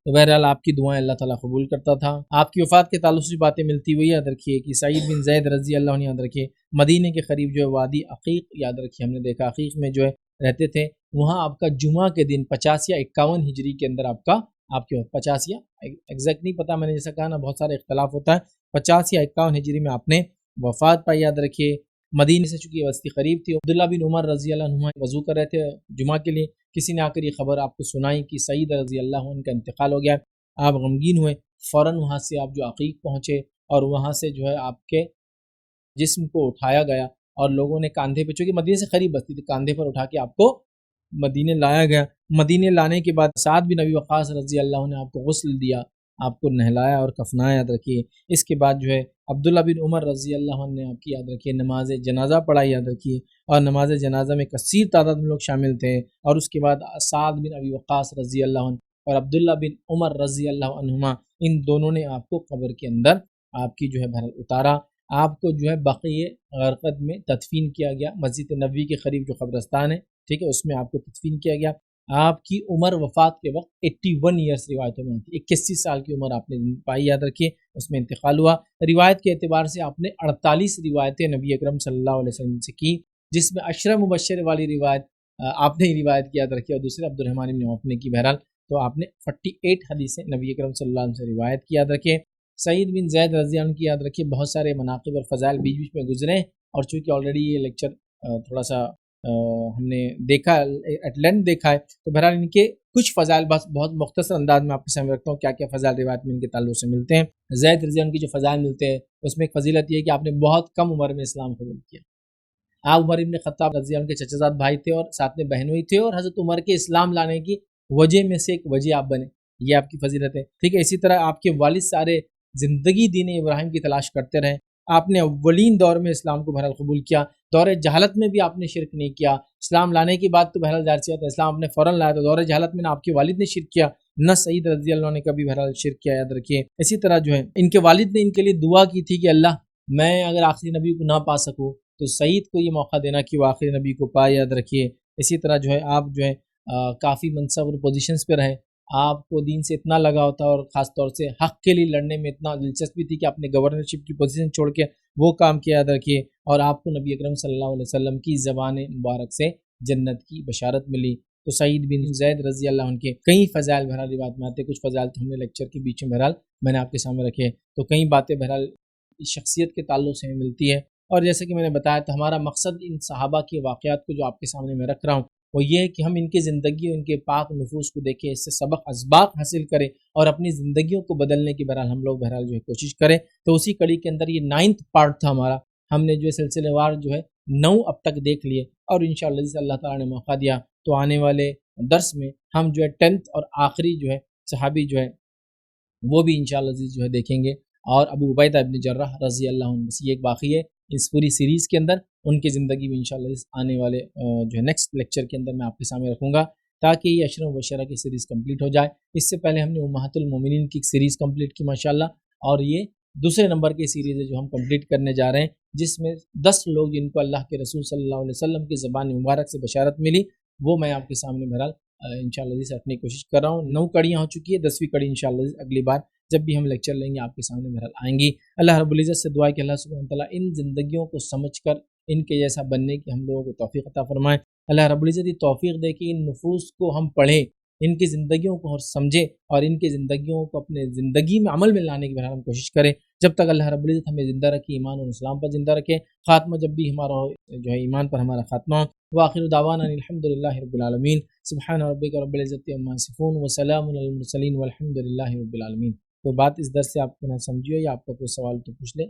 [SPEAKER 1] بہرحال آپ کی دعائیں اللہ تعالیٰ قبول کرتا تھا۔ آپ کی وفات کے تعلق سے باتیں ملتی ہوئی یاد رکھیے کہ سعید بن زید رضی اللہ عنہ یاد رکھیے مدینے کے قریب جو ہے وادی عقیق یاد رکھیے، ہم نے دیکھا عقیق میں جو ہے رہتے تھے، وہاں آپ کا جمعہ کے دن 50 یا 51 ہجری کے اندر آپ کے 50 یا ایگزیکٹ نہیں پتا، میں نے جیسا کہا نا بہت سارے اختلاف ہوتا ہے، 50 یا 51 ہجری میں آپ نے وفات پائی یاد رکھیے۔ مدینے سے چونکہ وسطی قریب تھی، عبداللہ بن عمر رضی اللہ عنہ وضو کر رہے تھے جمعہ کے لیے، کسی نے آ کر یہ خبر آپ کو سنائی کہ سعید رضی اللہ عنہ کا انتقال ہو گیا۔ آپ غمگین ہوئے، فوراً وہاں سے آپ جو عقیق پہنچے، اور وہاں سے جو ہے آپ کے جسم کو اٹھایا گیا، اور لوگوں نے کاندھے پہ، چونکہ مدینے سے قریب بستی تھی، کاندھے پر اٹھا کے آپ کو مدینے لایا گیا۔ مدینے لانے کے بعد سعد بن ابی وقاص رضی اللہ عنہ نے آپ کو غسل دیا، آپ کو نہلایا اور کفنایا یاد رکھیے۔ اس کے بعد جو ہے عبداللہ بن عمر رضی اللہ عنہ نے آپ کی یاد رکھیے نماز جنازہ پڑھائی یاد رکھیے، اور نماز جنازہ میں کثیر تعداد میں لوگ شامل تھے، اور اس کے بعد سعد بن ابی وقاص رضی اللہ عنہ اور عبداللہ بن عمر رضی اللہ عنہما، ان دونوں نے آپ کو قبر کے اندر آپ کی جو ہے بھر اتارا، آپ کو جو ہے بقیع غرقد میں تدفین کیا گیا، مسجد نبوی کے قریب جو قبرستان ہے، ٹھیک ہے، اس میں آپ کو تدفین کیا گیا۔ آپ کی عمر وفات کے وقت 81 ایئرس روایتوں میں آتی ہے، 81 سال کی عمر آپ نے پائی، یاد رکھیے، اس میں انتقال ہوا۔ روایت کے اعتبار سے آپ نے 48 روایتیں نبی اکرم صلی اللہ علیہ وسلم سے کی، جس میں عشرہ مبشر والی روایت آپ نے ہی روایت کی، یاد رکھیے، اور دوسرے عبد الرحمن بن عوف نے کی۔ بہرحال تو آپ نے 48 حدیثیں نبی اکرم صلی اللہ علیہ وسلم سے روایت کی، یاد رکھیے۔ سعید بن زید رضی اللہ عنہ کی یاد رکھیے، بہت سارے مناقب اور فضائل بیچ بیچ میں گزرے ہیں، اور چونکہ آلریڈی یہ لیکچر تھوڑا سا ہم نے دیکھا، ایٹ لینتھ دیکھا ہے، تو بہرحال ان کے کچھ فضائل بہت مختصر انداز میں آپ کے سامنے رکھتا ہوں، کیا کیا فضائل روایت میں ان کے تعلق سے ملتے ہیں۔ زید رضی اللہ عنہ کی جو فضائل ملتے ہیں، اس میں ایک فضیلت یہ ہے کہ آپ نے بہت کم عمر میں اسلام قبول کیا۔ آپ عمر ابن خطاب رضی اللہ عنہ کے چچا زاد بھائی تھے، اور ساتھ میں بہنوئی تھے، اور حضرت عمر کے اسلام لانے کی وجہ میں سے ایک وجہ آپ بنے، یہ آپ کی فضیلت ہے، ٹھیک ہے۔ اسی طرح آپ کے والد سارے زندگی دین ابراہیم کی تلاش کرتے رہے، آپ نے اولین دور میں اسلام کو بہرحال قبول کیا، دور جہالت میں بھی آپ نے شرک نہیں کیا۔ اسلام لانے کی بات تو بہرحال ظاہر سی بات ہے، اسلام آپ نے فوراً لایا، تو دور جہالت میں نہ آپ کے والد نے شرک کیا، نہ سعید رضی اللہ عنہ نے کبھی بہرحال شرک کیا، یاد رکھیے۔ اسی طرح جو ہے ان کے والد نے ان کے لیے دعا کی تھی کہ اللہ، میں اگر آخری نبی کو نہ پا سکوں تو سعید کو یہ موقع دینا کہ وہ آخری نبی کو پائے، یاد رکھیے۔ اسی طرح جو ہے آپ جو ہے کافی منصب اور پوزیشنز پہ رہے، آپ کو دین سے اتنا لگاؤ تھا، اور خاص طور سے حق کے لیے لڑنے میں اتنا دلچسپی تھی کہ آپ نے گورنرشپ کی پوزیشن چھوڑ کے وہ کام کیا، یاد رکھیے۔ اور آپ کو نبی اکرم صلی اللہ علیہ وسلم کی زبان مبارک سے جنت کی بشارت ملی۔ تو سعید بن زید رضی اللہ عنہ کے کئی فضائل بہرحال روایت میں آتے، کچھ فضائل تو ہم نے لیکچر کے بیچ میں بہرحال میں نے آپ کے سامنے رکھے، تو کئی باتیں بہرحال شخصیت کے تعلق سے ملتی ہے۔ اور جیسے کہ میں نے بتایا تو ہمارا مقصد ان صحابہ کے واقعات کو جو آپ کے سامنے میں رکھ رہا ہوں وہ یہ ہے کہ ہم ان کی زندگی، ان کے پاک نفوس کو دیکھیں، اس سے سبق اسباق حاصل کریں، اور اپنی زندگیوں کو بدلنے کی بہرحال ہم لوگ بہرحال جو ہے کوشش کریں۔ تو اسی کڑی کے اندر یہ 9th پارٹ تھا ہمارا، ہم نے جو ہے سلسلے وار جو ہے 9 اب تک دیکھ لیے، اور انشاءاللہ جس اللہ تعالیٰ نے موقع دیا تو آنے والے درس میں ہم جو ہے 10th اور آخری جو ہے صحابی جو ہے وہ بھی انشاءاللہ جو ہے دیکھیں گے، اور ابو عبیدہ ابن جراح رضی اللہ عنہ، بس یہ ایک باقی ہے اس پوری سیریز کے اندر، ان کی زندگی بھی انشاءاللہ اس آنے والے جو ہے نیکسٹ لیکچر کے اندر میں آپ کے سامنے رکھوں گا، تاکہ یہ عشرہ مبشرہ کی سیریز کمپلیٹ ہو جائے۔ اس سے پہلے ہم نے امہات المومنین کی سیریز کمپلیٹ کی ماشاءاللہ، اور یہ دوسرے نمبر کی سیریز ہے جو ہم کمپلیٹ کرنے جا رہے ہیں، جس میں 10 لوگ جن کو اللہ کے رسول صلی اللہ علیہ وسلم کی زبان مبارک سے بشارت ملی، وہ میں آپ کے سامنے بہرحال انشاءاللہ سے رکھنے کی کوشش کر رہا ہوں۔ 9 کڑیاں ہو چکی ہے، 10ویں کڑی انشاءاللہ اگلی بار جب بھی ہم لیکچر لیں گے آپ کے سامنے بہرحال آئیں گی۔ اللہ رب العزت سے دعا ہے کہ اللہ سبحانہ وتعالیٰ ان زندگیوں کو سمجھ کر ان کے جیسا بننے کی ہم لوگوں کو توفیق عطا فرمائے۔ اللہ رب العزت یہ توفیق دے کہ ان نفوس کو ہم پڑھیں، ان کی زندگیوں کو اور سمجھیں، اور ان کی زندگیوں کو اپنے زندگی میں عمل میں لانے کی بہرحال ہم کوشش کریں۔ جب تک اللہ رب العزت ہمیں زندہ رکھے، ایمان اور اسلام پر زندہ رکھے، خاتمہ جب بھی ہمارا جو ہے ایمان پر ہمارا خاتمہ ہو۔ وآخر دعوانا الحمدللہ رب العالمین، سبحان ربک رب العزت عما یصفون وسلام علی المرسلین والحمدللہ رب العالمین۔ تو بات اس درس سے آپ کو نہ سمجھی ہو یا آپ کا کوئی سوال تو پوچھ لیں۔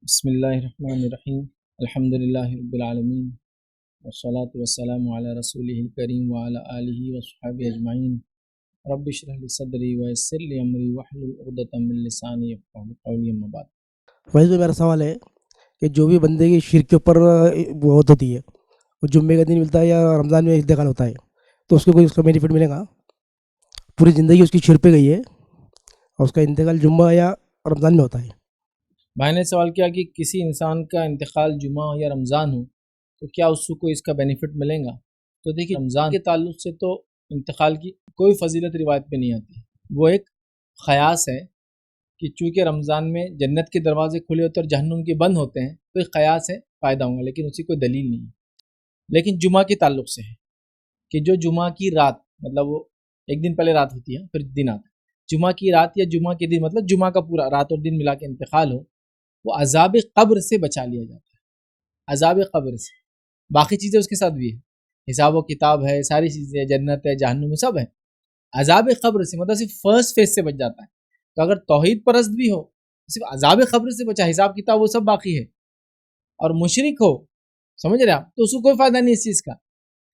[SPEAKER 1] بسم اللہ الرحمن الرحیم، الحمدللہ رب العالمین، والصلاة والسلام علی رسولہ الکریم وعلی آلہ وصحبہ اجمعین۔ رب اشرح لی صدری ویسر لی امری واحلل عقدۃ من لسانی یفقہوا قولی، اما بعد۔
[SPEAKER 2] ویسے تو میرا سوال ہے کہ جو بھی بندے کی شرک کے اوپر وہ ہوتی ہے، وہ جمعے کا دن ملتا ہے یا رمضان میں انتقال ہوتا ہے، تو اس کو کوئی اس کا بینیفٹ ملے گا؟ پوری زندگی اس کی شرک پہ گئی ہے اور اس کا انتقال جمعہ یا رمضان میں ہوتا ہے۔
[SPEAKER 1] بھائی نے سوال کیا کہ کسی انسان کا انتقال جمعہ ہو یا رمضان ہو تو کیا اس کو اس کا بینیفٹ ملے گا؟ تو دیکھیے، رمضان کے تعلق سے تو انتقال کی کوئی فضیلت روایت پہ نہیں آتی، وہ ایک قیاس ہے کہ چونکہ رمضان میں جنت کے دروازے کھلے ہوتے ہیں اور جہنم کے بند ہوتے ہیں، تو ایک قیاس ہے، فائدہ ہوں گا، لیکن اسی کوئی دلیل نہیں ہے۔ لیکن جمعہ کے تعلق سے ہے کہ جو جمعہ کی رات، مطلب وہ ایک دن پہلے رات ہوتی ہے پھر دن آتا ہے، جمعہ کی رات یا جمعہ کے دن، مطلب جمعہ کا پورا رات اور دن ملا کے انتقال ہو، وہ عذاب قبر سے بچا لیا جاتا ہے، عذاب قبر سے۔ باقی چیزیں اس کے ساتھ بھی ہے، حساب و کتاب ہے، ساری چیزیں، جنت ہے، جہنم ہے، سب ہے۔ عذاب قبر سے مطلب صرف فرسٹ فیز سے بچ جاتا ہے۔ تو اگر توحید پرست بھی ہو صرف عذاب قبر سے بچا، حساب کتاب وہ سب باقی ہے، اور مشرک ہو، سمجھ رہے آپ، تو اس کو کوئی فائدہ نہیں اس چیز کا۔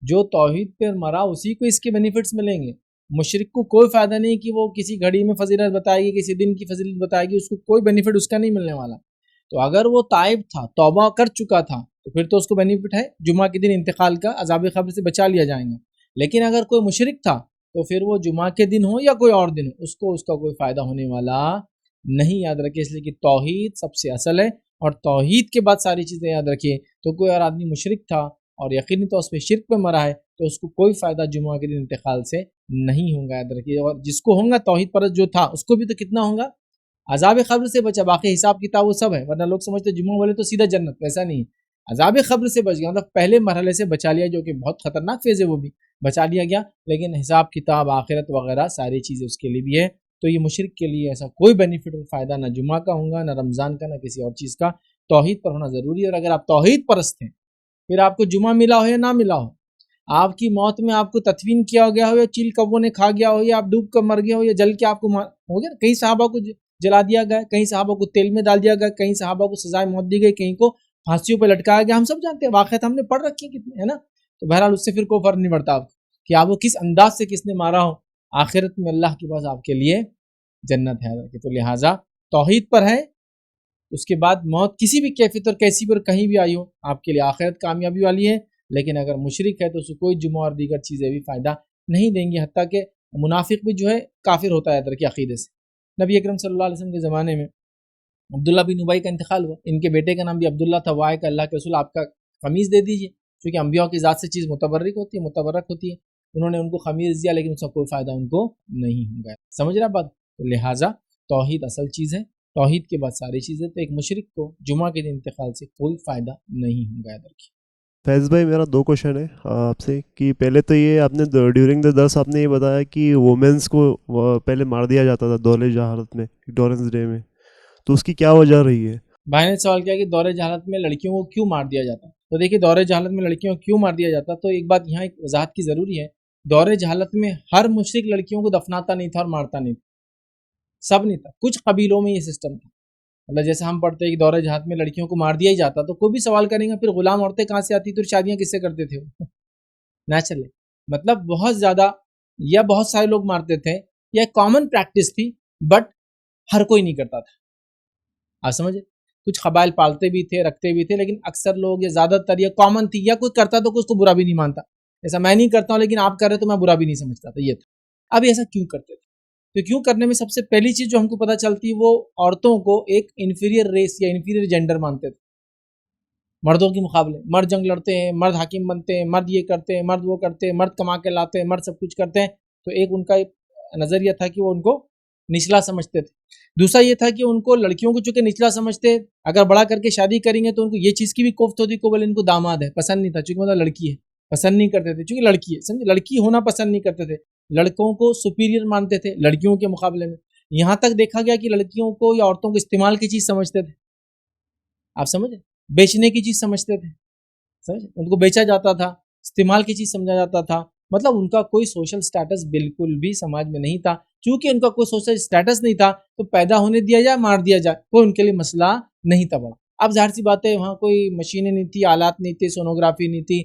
[SPEAKER 1] جو توحید پر مرا اسی کو اس کے بینیفٹس ملیں گے. مشرک کو کوئی فائدہ نہیں کہ وہ کسی گھڑی میں فضیلت بتائے گی, کسی دن کی فضیلت بتائے گی, اس کو کوئی بینیفٹ اس کا نہیں ملنے والا. تو اگر وہ تائب تھا, توبہ کر چکا تھا, تو پھر تو اس کو بینیفٹ ہے, جمعہ کے دن انتقال کا, عذاب قبر سے بچا لیا جائے گا. لیکن اگر کوئی مشرک تھا تو پھر وہ جمعہ کے دن ہو یا کوئی اور دن ہو, اس کو اس کا کوئی فائدہ ہونے والا نہیں. یاد رکھیے, اس لیے کہ توحید سب سے اصل ہے, اور توحید کے بعد ساری چیزیں یاد رکھیے. تو کوئی اور آدمی مشرک تھا اور یقینی طور پہ شرک پہ مرا ہے, تو اس کو کوئی فائدہ جمعہ کے دن انتقال سے نہیں ہوگا. یاد رکھیے, اور جس کو ہوگا توحید پرست جو تھا, اس کو بھی تو کتنا ہوگا, عذاب قبر سے بچا, باقی حساب کتاب وہ سب ہے. ورنہ لوگ سمجھتے جمعہ والے تو سیدھا جنت, ویسا نہیں ہے. عذاب قبر سے بچ گیا, مطلب پہلے مرحلے سے بچا لیا, جو کہ بہت خطرناک فیز ہے, وہ بھی بچا لیا گیا. لیکن حساب کتاب, آخرت وغیرہ ساری چیزیں اس کے لیے بھی ہے. تو یہ مشرک کے لیے ایسا کوئی بینیفٹ اور فائدہ نہ جمعہ کا ہوگا, نہ رمضان کا, نہ کسی اور چیز کا. توحید پر ہونا ضروری ہے. اور اگر آپ توحید پرست ہیں, پھر آپ کو جمعہ ملا ہو یا نہ ملا ہو, آپ کی موت میں آپ کو تدفین کیا گیا ہو یا چیل کبوں نے کھا گیا ہو, یا آپ ڈوب کر مر گیا ہو, یا جل کے آپ کو ہو گیا. کئی صحابہ کو جلا دیا گیا, کہیں صحابہ کو تیل میں ڈال دیا گیا, کہیں صحابہ کو سزائے موت دی گئی, کہیں کو پھانسیوں پہ لٹکایا گیا. ہم سب جانتے ہیں, واقعات ہم نے پڑھ رکھی ہیں کتنے, ہے نا. تو بہرحال اس سے پھر کوئی فرق نہیں پڑتا آپ کہ آپ وہ کس انداز سے کس نے مارا ہو, آخرت میں اللہ کے پاس آپ کے لیے جنت ہے. تو لہٰذا توحید پر ہے, اس کے بعد موت کسی بھی کیفیت اور کیسی پر کہیں بھی آئی ہو, آپ کے لیے آخرت کامیابی والی ہے. لیکن اگر مشرک ہے تو اس کو کوئی جمعہ اور دیگر چیزیں بھی فائدہ نہیں دیں گی. حتیٰ کہ منافق بھی جو ہے کافر ہوتا ہے درکی عقیدے سے. نبی اکرم صلی اللہ علیہ وسلم کے زمانے میں عبداللہ بن ابی کا انتقال ہوا. ان کے بیٹے کا نام بھی عبداللہ تھا. وہ آئے کہ اللہ کے رسول آپ کا خمیز دے دیجیے, کیونکہ انبیاء کی ذات سے چیز متبرک ہوتی ہے, متبرک ہوتی ہے. انہوں نے ان کو خمیز دیا, لیکن اس کا کوئی فائدہ ان کو نہیں ہوگا. سمجھ رہا بات. تو لہٰذا توحید اصل چیز ہے, توحید کے بعد ساری چیزیں. تو ایک مشرک کو جمعہ کے دن انتقال سے کوئی فائدہ نہیں ہوگا. درکی
[SPEAKER 3] فیض بھائی, میرا 2 کوشچن ہے آپ سے. کہ پہلے تو یہ آپ نے ڈیورنگ دا درس آپ نے یہ بتایا کہ وومنس کو پہلے مار دیا جاتا تھا دور جہالت میں, اگنورنس ڈے میں, تو اس کی کیا وجہ رہی ہے؟
[SPEAKER 1] بھائی نے سوال کیا کہ دور جہالت میں لڑکیوں کو کیوں مار دیا جاتا. تو دیکھیے, دور جہالت میں لڑکیوں کو کیوں مار دیا جاتا, تو ایک بات یہاں ایک وضاحت کی ضروری ہے. دور جہالت میں ہر مشرک لڑکیوں کو دفناتا نہیں تھا اور مارتا نہیں تھا, سب نہیں تھا. کچھ قبیلوں میں یہ سسٹم تھا. مطلب جیسے ہم پڑھتے ہیں کہ دور جہالت میں لڑکیوں کو مار دیا ہی جاتا, تو کوئی بھی سوال کریں گا پھر غلام عورتیں کہاں سے آتی, تو شادیاں کس سے کرتے تھے وہ, نیچرلی. مطلب بہت زیادہ یا بہت سارے لوگ مارتے تھے, یا کامن پریکٹس تھی, بٹ ہر کوئی نہیں کرتا تھا. آپ سمجھے, کچھ قبائل پالتے بھی تھے, رکھتے بھی تھے, لیکن اکثر لوگ یا زیادہ تر یا کامن تھی, یا کوئی کرتا تو کوئی اس کو برا بھی نہیں مانتا. ایسا میں نہیں کرتا ہوں لیکن آپ کر رہے تو میں برا بھی نہیں سمجھتا تھا, یہ تھا. اب ایسا کیوں کرتے تھے؟ تو کیوں کرنے میں سب سے پہلی چیز جو ہم کو پتہ چلتی ہے, وہ عورتوں کو ایک انفیریئر ریس یا انفیریئر جینڈر مانتے تھے. مردوں کے مقابلے مرد جنگ لڑتے ہیں, مرد حاکم بنتے ہیں, مرد یہ کرتے ہیں, مرد وہ کرتے ہیں, مرد کما کے لاتے ہیں, مرد سب کچھ کرتے ہیں. تو ایک ان کا ایک نظریہ تھا کہ وہ ان کو نچلا سمجھتے تھے. دوسرا یہ تھا کہ ان کو لڑکیوں کو چونکہ نچلا سمجھتے, اگر بڑا کر کے شادی کریں گے تو ان کو یہ چیز کی بھی کوفت ہوتی کہ بولے ان کو داماد ہے, پسند نہیں تھا, چونکہ مطلب لڑکی ہے, پسند نہیں کرتے تھے, چونکہ لڑکی ہے. سمجھے, لڑکی ہونا پسند نہیں کرتے تھے, لڑکوں کو سپیریئر مانتے تھے لڑکیوں کے مقابلے میں. یہاں تک دیکھا گیا کہ لڑکیوں کو یا عورتوں کو استعمال کی چیز سمجھتے تھے. آپ سمجھے, بیچنے کی چیز سمجھتے تھے. سمجھے, ان کو بیچا جاتا تھا, استعمال کی چیز سمجھا جاتا تھا. مطلب ان کا کوئی سوشل سٹیٹس بالکل بھی سماج میں نہیں تھا. چونکہ ان کا کوئی سوشل سٹیٹس نہیں تھا, تو پیدا ہونے دیا جائے مار دیا جائے, کوئی ان کے لیے مسئلہ نہیں تھا بڑا. اب ظاہر سی بات ہے, وہاں کوئی مشینیں نہیں تھی, آلات نہیں تھے, سونوگرافی نہیں تھی,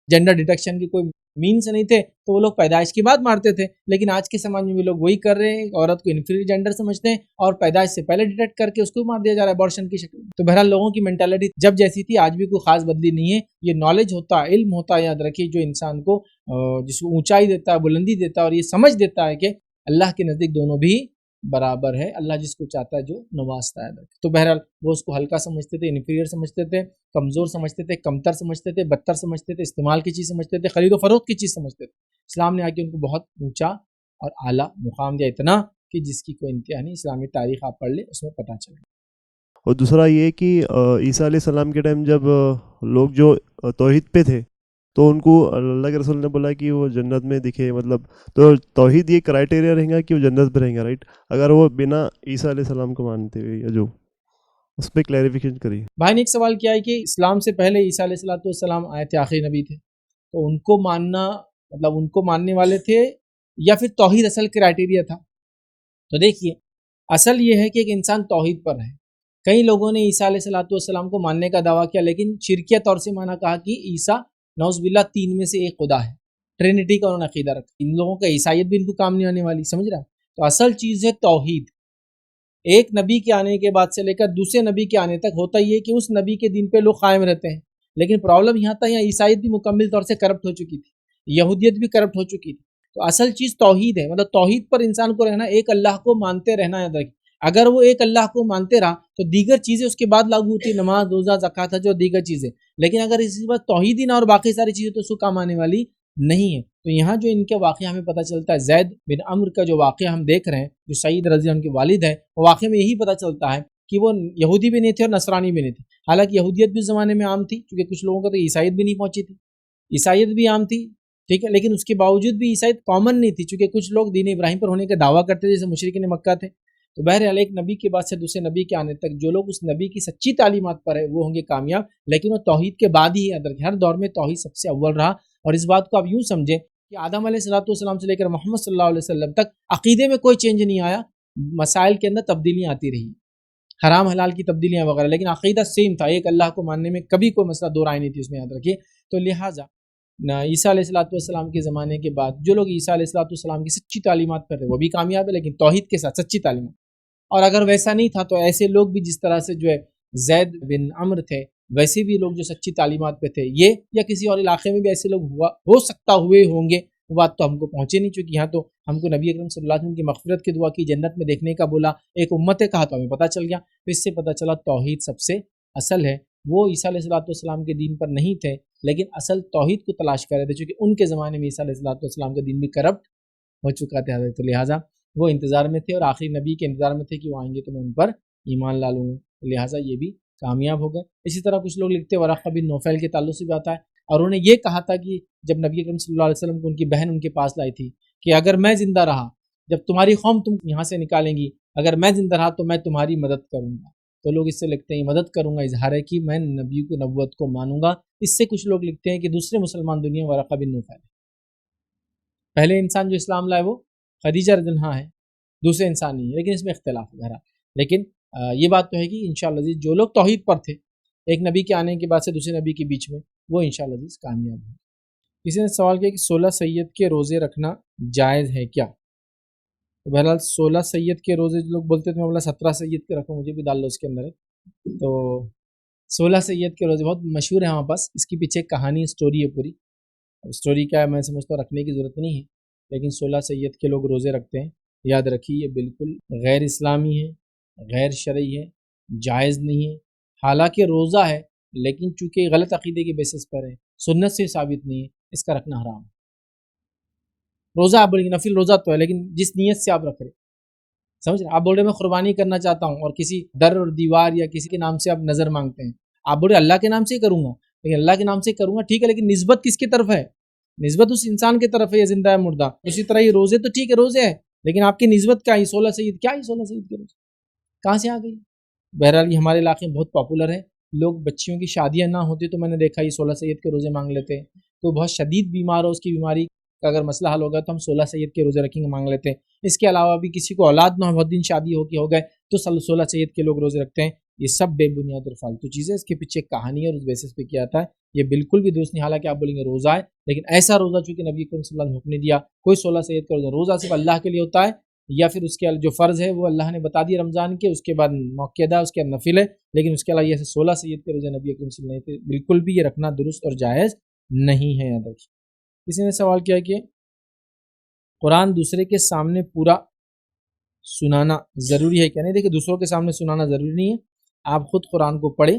[SPEAKER 1] جینڈر ڈیٹیکشن کی کوئی مینس نہیں تھے, تو وہ لوگ پیدائش کے بعد مارتے تھے. لیکن آج کے سماج میں بھی لوگ وہی کر رہے ہیں, عورت کو انفیریئر جینڈر سمجھتے ہیں اور پیدائش سے پہلے ڈیٹیکٹ کر کے اس کو مار دیا جا رہا ہے ابارشن کی شکل میں. تو بہرحال لوگوں کی مینٹالٹی جب جیسی تھی آج بھی کوئی خاص بدلی نہیں ہے. یہ نالج ہوتا ہے, علم ہوتا ہے, یاد رکھیے, جو انسان کو جس کو اونچائی دیتا ہے, بلندی دیتا ہے, اور یہ سمجھ دیتا ہے کہ اللہ کے نزدیک دونوں بھی برابر ہے, اللہ جس کو چاہتا ہے جو نوازتا ہے. تو بہرحال وہ اس کو ہلکا سمجھتے تھے, انفیریئر سمجھتے تھے, کمزور سمجھتے تھے, کمتر سمجھتے تھے, بدتر سمجھتے تھے, استعمال کی چیز سمجھتے تھے, خرید و فروخت کی چیز سمجھتے تھے. اسلام نے آ کے ان کو بہت اونچا اور اعلیٰ مقام دیا, اتنا کہ جس کی کوئی انتہا نہیں. اسلامی تاریخ آپ پڑھ لیں, اس میں پتہ چلے.
[SPEAKER 3] اور دوسرا یہ کہ عیسیٰ علیہ السلام کے ٹائم جب لوگ جو توحید پہ تھے, تو ان کو اللہ کے رسول نے بولا کہ وہ جنت میں دکھے, مطلب تو توحید یہ کرائٹیریا رہیں گا کہ وہ جنت پہ رہیں گا, رائٹ, اگر وہ بنا عیسیٰ علیہ السلام کو مانتے ہوئے, یا جو اس پہ کلیریفیکیشن کریے.
[SPEAKER 1] بھائی نے ایک سوال کیا ہے کہ اسلام سے پہلے عیسیٰ علیہ السلام آئے تھے, آخری نبی تھے, تو ان کو ماننا, مطلب ان کو ماننے والے تھے یا پھر توحید اصل کرائٹیریا تھا؟ تو دیکھیے, اصل یہ ہے کہ ایک انسان توحید پر ہے. کئی لوگوں نے عیسیٰ علیہ السلام کو ماننے کا دعویٰ کیا, لیکن شرکیہ طور سے مانا, کہا کہ عیسیٰ نعوذ باللہ تین میں سے ایک خدا ہے، ٹرینٹی کا انہوں نے عقیدہ رکھا. ان لوگوں کا عیسائیت بھی ان کو کام نہیں آنے والی، سمجھ رہا. تو اصل چیز ہے توحید. ایک نبی کے آنے کے بعد سے لے کر دوسرے نبی کے آنے تک ہوتا یہ کہ اس نبی کے دین پہ لوگ قائم رہتے ہیں. لیکن پرابلم یہاں تھا، یہاں عیسائیت بھی مکمل طور سے کرپٹ ہو چکی تھی، یہودیت بھی کرپٹ ہو چکی تھی. تو اصل چیز توحید ہے، مطلب توحید پر انسان کو رہنا، ایک اللہ کو مانتے رہنا. یاد رکھیں اگر وہ ایک اللہ کو مانتے رہا تو دیگر چیزیں اس کے بعد لاگو ہوتی، نماز، روزہ، زکوٰۃ، حج اور دیگر چیزیں. لیکن اگر اسی بات توحید ہی نہ اور باقی ساری چیزیں تو اس کو کام آنے والی نہیں ہے. تو یہاں جو ان کے واقعہ ہمیں پتہ چلتا ہے، زید بن عمرو کا جو واقعہ ہم دیکھ رہے ہیں، جو سعید رضی اللہ عنہ کے والد ہیں، وہ واقعے میں یہی پتہ چلتا ہے کہ وہ یہودی بھی نہیں تھے اور نصرانی بھی نہیں تھے. حالانکہ یہودیت بھی اس زمانے میں عام تھی، کیونکہ کچھ لوگوں کو تو عیسائیت بھی نہیں پہنچی تھی. عیسائیت بھی عام تھی، ٹھیک ہے، لیکن اس کے باوجود بھی عیسائیت کامن نہیں تھی، چونکہ کچھ لوگ دین ابراہیم پر ہونے کا دعویٰ کرتے تھے، جیسے مشرکین مکہ تھے. تو بہرحال ایک نبی کے بعد سے دوسرے نبی کے آنے تک جو لوگ اس نبی کی سچی تعلیمات پر ہے وہ ہوں گے کامیاب. لیکن وہ توحید کے بعد ہی ہے، ہر دور میں توحید سب سے اول رہا. اور اس بات کو آپ یوں سمجھیں کہ آدم علیہ السلام سے لے کر محمد صلی اللہ علیہ وسلم تک عقیدے میں کوئی چینج نہیں آیا، مسائل کے اندر تبدیلیاں آتی رہی، حرام حلال کی تبدیلیاں وغیرہ، لیکن عقیدہ سیم تھا. ایک اللہ کو ماننے میں کبھی کوئی مسئلہ دو رائے نہیں تھی اس میں، یاد رکھیے. تو لہٰذا عیسیٰ علیہ السلام کے زمانے کے بعد جو لوگ عیسیٰ علیہ السلام کی سچی تعلیمات پر تھے وہ بھی کامیاب ہے، لیکن توحید کے ساتھ سچی تعلیمات. اور اگر ویسا نہیں تھا تو ایسے لوگ بھی جس طرح سے جو ہے زید بن عمرو تھے، ویسے بھی لوگ جو سچی تعلیمات پہ تھے، یہ یا کسی اور علاقے میں بھی ایسے لوگ ہو سکتا ہوئے ہوں گے. وہ بات تو ہم کو پہنچے نہیں، چونکہ یہاں تو ہم کو نبی اکرم صلی اللہ علیہ وسلم کی مغفرت کی دعا کی، جنت میں دیکھنے کا بولا، ایک امت کہا تو ہمیں پتہ چل گیا. تو اس سے پتہ چلا توحید سب سے اصل ہے. وہ عیسیٰ علیہ السلام کے دین پر نہیں تھے، لیکن اصل توحید کو تلاش کر رہے تھے، چونکہ ان کے زمانے میں عیسیٰ علیہ السلام کا دین بھی کرپٹ ہو چکا تھا. تو لہٰذا وہ انتظار میں تھے اور آخری نبی کے انتظار میں تھے کہ وہ آئیں گے تو میں ان پر ایمان لا لوں گا. لہٰذا یہ بھی کامیاب ہو گئے. اسی طرح کچھ لوگ لکھتے ہیں ورقہ بن نوفل کے تعلق سے بھی آتا ہے، اور انہوں نے یہ کہا تھا کہ جب نبی اکرم صلی اللہ علیہ وسلم کو ان کی بہن ان کے پاس لائی تھی کہ اگر میں زندہ رہا، جب تمہاری قوم تم یہاں سے نکالیں گی، اگر میں زندہ رہا تو میں تمہاری مدد کروں گا. تو لوگ اس سے لکھتے ہیں مدد کروں گا، اظہار ہے کہ میں نبی کو نبوت کو مانوں گا. اس سے کچھ لوگ لکھتے ہیں کہ دوسرے مسلمان دنیا ورقہ بن نوفل ہے. پہلے انسان جو اسلام لائے وہ خدیجہ رضی اللہ عنہا ہے، دوسرے انسان نہیں ہے، لیکن اس میں اختلاف ہے بہرحال. لیکن یہ بات تو ہے کہ انشاءاللہ جو لوگ توحید پر تھے ایک نبی کے آنے کے بعد سے دوسرے نبی کے بیچ میں، وہ انشاءاللہ کامیاب ہیں. کسی نے سوال کیا کہ 16 سید کے روزے رکھنا جائز ہے کیا؟ تو بہرحال 16 سید کے روزے جو لوگ بولتے تھے میں بولا 17 سید کے رکھو، مجھے بھی ڈال لو اس کے اندر ہے. تو 16 سید کے روزے بہت مشہور ہیں ہمارے پاس، اس کے پیچھے کہانی اسٹوری ہے پوری. اسٹوری کیا ہے میں سمجھتا ہوں رکھنے کی ضرورت نہیں ہے، لیکن 16 سید کے لوگ روزے رکھتے ہیں. یاد رکھیے یہ بالکل غیر اسلامی ہے، غیر شرعی ہے، جائز نہیں ہے. حالانکہ روزہ ہے لیکن چونکہ غلط عقیدے کی بیسس پر ہے، سنت سے ثابت نہیں ہے، اس کا رکھنا حرام ہے. روزہ آپ بولیں گے نفل روزہ تو ہے، لیکن جس نیت سے آپ رکھ رہے، سمجھ رہے، آپ بول رہے میں قربانی کرنا چاہتا ہوں اور کسی در اور دیوار یا کسی کے نام سے آپ نظر مانگتے ہیں، آپ بول رہے اللہ کے نام سے ہی کروں گا، لیکن اللہ کے نام سے کروں گا ٹھیک ہے، لیکن نسبت کس کی طرف ہے؟ نسبت اس انسان کی طرف ہے یا زندہ ہے مردہ. اسی طرح یہ روزے تو ٹھیک ہے روزے ہے، لیکن آپ کی نسبت کیا ہے؟ 16 سید کیا ہے؟ 16 سید کے روزے کہاں سے آ گئی؟ بہرحال یہ ہمارے علاقے میں بہت پاپولر ہے. لوگ بچیوں کی شادیاں نہ ہوتی تو میں نے دیکھا یہ 16 سید کے روزے مانگ لیتے ہیں. تو بہت شدید بیمار ہو، اس کی بیماری کا اگر مسئلہ حل ہوگا تو ہم 16 سید کے روزے رکھیں گے، مانگ لیتے ہیں. اس کے علاوہ بھی کسی کو اولاد نہ ہو، بہت دن شادی ہو گئے تو 16 سید کے لوگ روزے رکھتے ہیں. یہ سب بے بنیاد اور فالتو چیزیں، اس کے پیچھے کہانی ہے اور اس بیسس پہ کیا آتا ہے یہ بالکل بھی درست نہیں. حالانکہ آپ بولیں گے روزہ ہے، لیکن ایسا روزہ چونکہ نبی کریم صلی اللہ علیہ وسلم نے حکم نے دیا کوئی 16 سید کا روزہ صرف اللہ کے لیے ہوتا ہے، یا پھر اس کے جو فرض ہے وہ اللہ نے بتا دیا رمضان کے، اس کے بعد موقعہ اس کے نفل ہے، لیکن اس کے علاوہ یہ 16 سید کے روزے نبی کریم صلی اللہ علیہ وسلم نے بالکل بھی یہ رکھنا درست اور جائز نہیں ہے. یاد رکھیے. کسی نے سوال کیا کہ قرآن دوسرے کے سامنے پورا سنانا ضروری ہے کیا؟ نہیں، دیکھیے دوسروں کے سامنے سنانا ضروری نہیں ہے، آپ خود قرآن کو پڑھیں.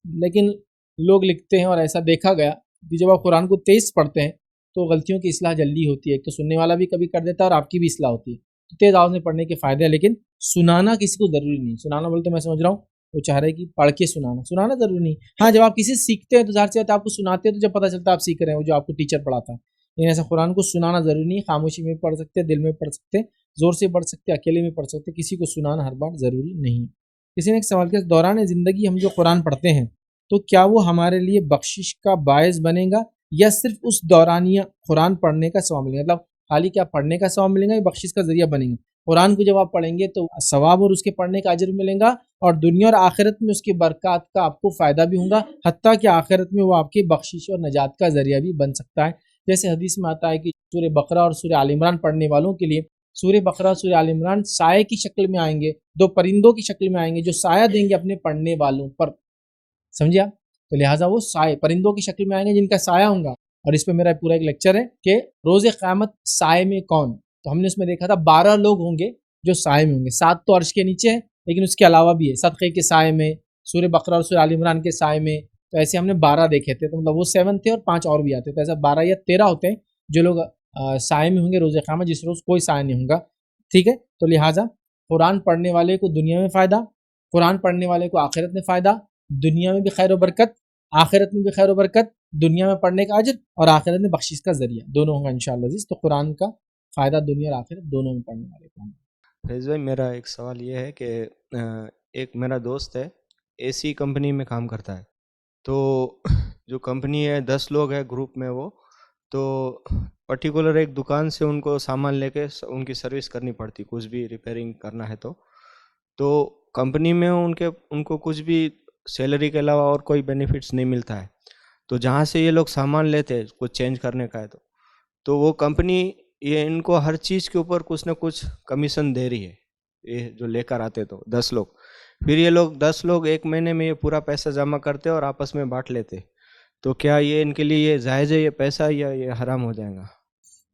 [SPEAKER 1] لیکن لوگ لکھتے ہیں اور ایسا دیکھا گیا کہ جب آپ قرآن کو تیز پڑھتے ہیں تو غلطیوں کی اصلاح جلدی ہوتی ہے. ایک تو سننے والا بھی کبھی کر دیتا ہے اور آپ کی بھی اصلاح ہوتی ہے. تو تیز آواز میں پڑھنے کے فائدے ہیں، لیکن سنانا کسی کو ضروری نہیں. سنانا بولتے میں سمجھ رہا ہوں وہ چاہ رہے کہ پڑھ کے سنانا ضروری نہیں. ہاں جب آپ کسی سے سیکھتے ہیں تو ظاہر سی بات ہے آپ کو سناتے ہیں تو جب پتہ چلتا ہے آپ سیکھ رہے ہیں وہ جو آپ کو ٹیچر پڑھاتا ہے. لیکن ایسا قرآن کو سنانا ضروری نہیں. خاموشی میں پڑھ سکتے، دل میں پڑھ سکتے، زور سے پڑھ سکتے، اکیلے میں پڑھ سکتے، کسی کو سنانا ہر بار ضروری نہیں. کسی نے ایک سوال کیا دوران زندگی ہم جو قرآن پڑھتے ہیں تو کیا وہ ہمارے لیے بخشش کا باعث بنے گا یا صرف اس دورانیہ قرآن پڑھنے کا ثواب ملے گا؟ مطلب خالی کیا پڑھنے کا ثواب ملے گا یا بخشش کا ذریعہ بنے گا؟ قرآن کو جب آپ پڑھیں گے تو ثواب اور اس کے پڑھنے کا اجر ملے گا، اور دنیا اور آخرت میں اس کی برکات کا آپ کو فائدہ بھی ہوگا، حتیٰ کہ آخرت میں وہ آپ کی بخشش اور نجات کا ذریعہ بھی بن سکتا ہے۔ جیسے حدیث میں آتا ہے کہ سورہ بقرہ اور سورہ آل عمران پڑھنے والوں کے لیے سورہ بقرہ اور سورہ آل عمران سائے کی شکل میں آئیں گے، دو پرندوں کی شکل میں آئیں گے جو سایہ دیں گے اپنے پڑھنے والوں پر، سمجھا؟ تو لہٰذا وہ سائے پرندوں کی شکل میں آئیں گے جن کا سایہ ہوں گا۔ اور اس پہ میرا پورا ایک لیکچر ہے کہ روز قیامت سائے میں کون، تو ہم نے اس میں دیکھا تھا 12 لوگ ہوں گے جو سائے میں ہوں گے، 7 تو عرش کے نیچے ہے لیکن اس کے علاوہ بھی ہے، صدقے کے سائے میں، سورہ بقرہ اور سورہ آل عمران کے سائے میں، تو ایسے ہم نے 12 دیکھے تھے، تو مطلب وہ 7 تھے اور 5 اور بھی آتے، تو ایسا 12 یا 13 ہوتے ہیں جو لوگ سائے میں ہوں گے روز قیامت، جس روز کوئی سایہ نہیں ہوگا، ٹھیک ہے؟ تو لہٰذا قرآن پڑھنے والے کو دنیا میں فائدہ، قرآن پڑھنے والے کو آخرت میں فائدہ، دنیا میں بھی خیر و برکت، آخرت میں بھی خیر و برکت، دنیا میں پڑھنے کا اجر اور آخرت میں بخشش کا ذریعہ دونوں ہوں گا انشاءاللہ عزیز۔ تو قرآن کا فائدہ دنیا اور آخرت دونوں میں پڑھنے والے کو۔
[SPEAKER 4] فیض بھائی میرا ایک سوال یہ ہے کہ ایک میرا دوست ہے اے سی کمپنی میں کام کرتا ہے، تو جو کمپنی ہے 10 لوگ ہے گروپ میں، وہ تو پرٹیکولر ایک دکان سے ان کو سامان لے کے ان کی سروس کرنی پڑتی، کچھ بھی ریپیئرنگ کرنا ہے تو کمپنی میں ان کو کچھ بھی سیلری کے علاوہ اور کوئی بینیفٹس نہیں ملتا ہے، تو جہاں سے یہ لوگ سامان لیتے ہیں کچھ چینج کرنے کا ہے تو وہ کمپنی یہ ان کو ہر چیز کے اوپر کچھ نہ کچھ کمیشن دے رہی ہے، یہ جو لے کر آتے تو 10 لوگ، پھر یہ لوگ 10 لوگ ایک مہینے میں یہ پورا پیسہ جمع کرتے اور آپس میں بانٹ لیتے، تو کیا یہ ان کے لیے یہ جائز ہے یہ پیسہ یا یہ حرام ہو جائے گا؟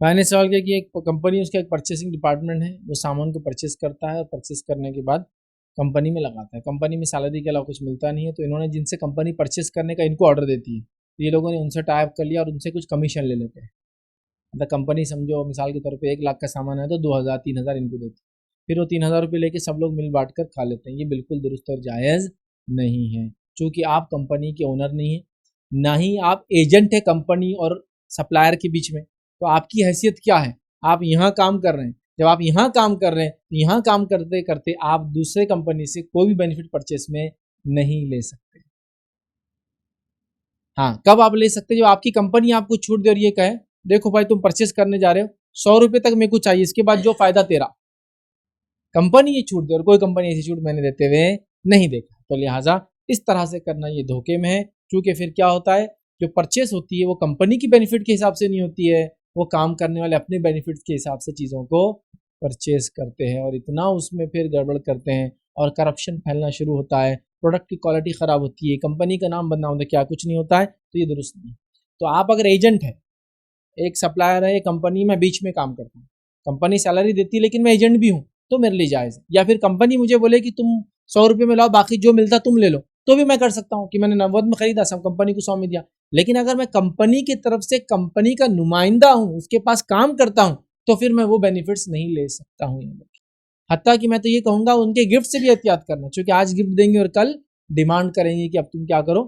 [SPEAKER 1] میں نے سوال کیا کہ ایک کمپنی اس کا ایک پرچیسنگ ڈپارٹمنٹ ہے، وہ سامان کو پرچیز کرتا ہے اور پرچیز کرنے کے بعد کمپنی میں لگاتا ہے، کمپنی میں سیلری کے علاوہ کچھ ملتا نہیں ہے، تو انہوں نے جن سے کمپنی پرچیز کرنے کا ان کو آرڈر دیتی ہے، تو یہ لوگوں نے ان سے ٹائی اپ کر لیا اور ان سے کچھ کمیشن لے لیتے ہیں، مطلب کمپنی سمجھو مثال کے طور پہ 1 لاکھ کا سامان ہے تو 2,000 3,000 ان کو دیتی ہے، پھر وہ 3,000 روپئے لے کے سب لوگ مل بانٹ کر کھا لیتے ہیں، یہ بالکل درست اور جائز نہیں ہے، چونکہ آپ کمپنی کے اونر نہیں ہیں، نہ ہی آپ ایجنٹ ہے کمپنی اور سپلائر کے بیچ میں، تو آپ کی حیثیت کیا ہے؟ آپ یہاں کام کر رہے ہیں، جب آپ یہاں کام کر رہے ہیں تو یہاں کام کرتے کرتے آپ دوسرے کمپنی سے کوئی بھی بینیفٹ پرچیز میں نہیں لے سکتے۔ ہاں کب آپ لے سکتے؟ جو آپ کی کمپنی آپ کو چھوٹ دے اور یہ کہے دیکھو بھائی تم پرچیز کرنے جا رہے ہو 100 روپے تک میرے کو چاہیے، اس کے بعد جو فائدہ تیرا، کمپنی یہ چھوٹ دے، اور کوئی کمپنی ایسی چھوٹ میں نے دیتے ہوئے نہیں دیکھا، تو لہٰذا اس طرح سے کرنا یہ دھوکے میں ہے، کیونکہ پھر کیا ہوتا ہے جو پرچیز ہوتی ہے وہ کمپنی کی بینیفٹ کے حساب سے نہیں ہوتی ہے، وہ کام کرنے والے اپنے بینیفٹ کے حساب سے چیزوں کو پرچیز کرتے ہیں اور اتنا اس میں پھر گڑبڑ کرتے ہیں اور کرپشن پھیلنا شروع ہوتا ہے، پروڈکٹ کی کوالٹی خراب ہوتی ہے، کمپنی کا نام بدنام ہوتا ہے، کیا کچھ نہیں ہوتا ہے، تو یہ درست نہیں۔ تو آپ اگر ایجنٹ ہے، ایک سپلائر ہے، ایک کمپنی میں بیچ میں کام کرتا ہوں، کمپنی سیلری دیتی ہے لیکن میں ایجنٹ بھی ہوں تو میرے لیے جائز ہے، یا پھر کمپنی مجھے بولے کہ تم 100 روپے میں لاؤ باقی جو ملتا تم لے لو، تو بھی میں کر سکتا ہوں کہ میں نے 90 میں خریدا سب کمپنی کو 100 میں دیا، لیکن اگر میں کمپنی کی طرف سے کمپنی کا نمائندہ ہوں، اس کے پاس کام کرتا ہوں، تو پھر میں وہ بینیفٹس نہیں لے سکتا ہوں، حتیٰ کہ میں تو یہ کہوں گا ان کے گفٹ سے بھی احتیاط کرنا، چونکہ آج گفٹ دیں گے اور کل ڈیمانڈ کریں گے کہ اب تم کیا کرو،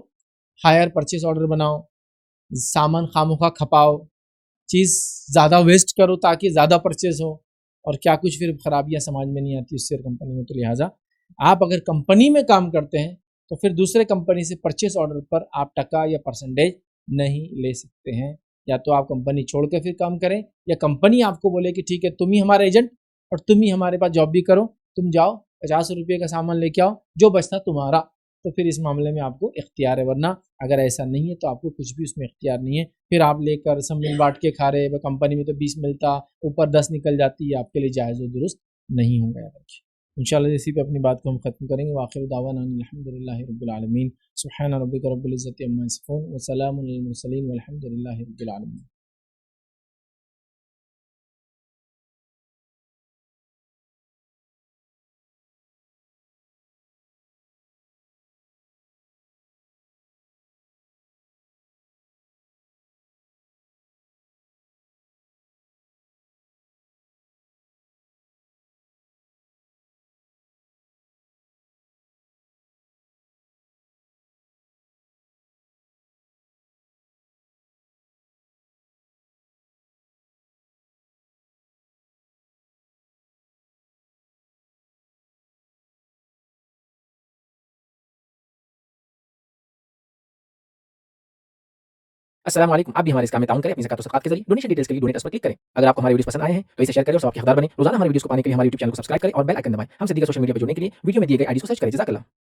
[SPEAKER 1] ہائر پرچیز آرڈر بناؤ، سامان خاموخواہ کھپاؤ، چیز زیادہ ویسٹ کرو تاکہ زیادہ پرچیز ہو، اور کیا کچھ پھر خرابیاں سمجھ میں نہیں آتی اس سے کمپنی میں، تو لہٰذا آپ اگر کمپنی میں کام کرتے ہیں تو پھر دوسرے کمپنی سے پرچیز آرڈر پر آپ ٹکا یا پرسنٹیج نہیں لے سکتے ہیں، یا تو آپ کمپنی چھوڑ کے پھر کام کریں، یا کمپنی آپ کو بولے کہ ٹھیک ہے تم ہی ہمارا ایجنٹ اور تم ہی ہمارے پاس جاب بھی کرو، تم جاؤ 50 روپے کا سامان لے کے آؤ، جو بچتا تمہارا، تو پھر اس معاملے میں آپ کو اختیار ہے، ورنہ اگر ایسا نہیں ہے تو آپ کو کچھ بھی اس میں اختیار نہیں ہے، پھر آپ لے کر سب مل بانٹ کے کھا رہے، کمپنی میں تو 20 ملتا اوپر 10 نکل جاتی ہے، آپ کے لیے جائز و درست نہیں ہوگا۔ انشاءاللہ اسی پہ اپنی بات کو ہم ختم کریں گے، وآخر دعوانا الحمدللہ رب العالمین، سبحان ربک رب العزت عما یصفون وسلام علی المرسلین والحمدللہ رب العالمین۔
[SPEAKER 5] السلام علیکم. آپ بھی ہمارے اس کام میں تعاون کریں اپنی زکات و صدقات کے ذریعے. ڈونیشن ڈیٹیلز کے لیے ڈونیٹ اس پر کلک کریں. اگر آپ کو ہمارے ویڈیوز پسند آئے ہیں تو اسے شیئر کریں اور سب کے حقدار بنیں. روزانہ ہمارے ویڈیوز کو پانے کے لیے ہمارے یوٹیوب چینل کو سبسکرائب کریں اور بیل آئکن دبائیں. ہم سے دیگر سوشل میڈیا پر جڑنے کے لیے ویڈیو میں دیے گئے آئی ڈی کو سرچ کریں. جزاک اللہ.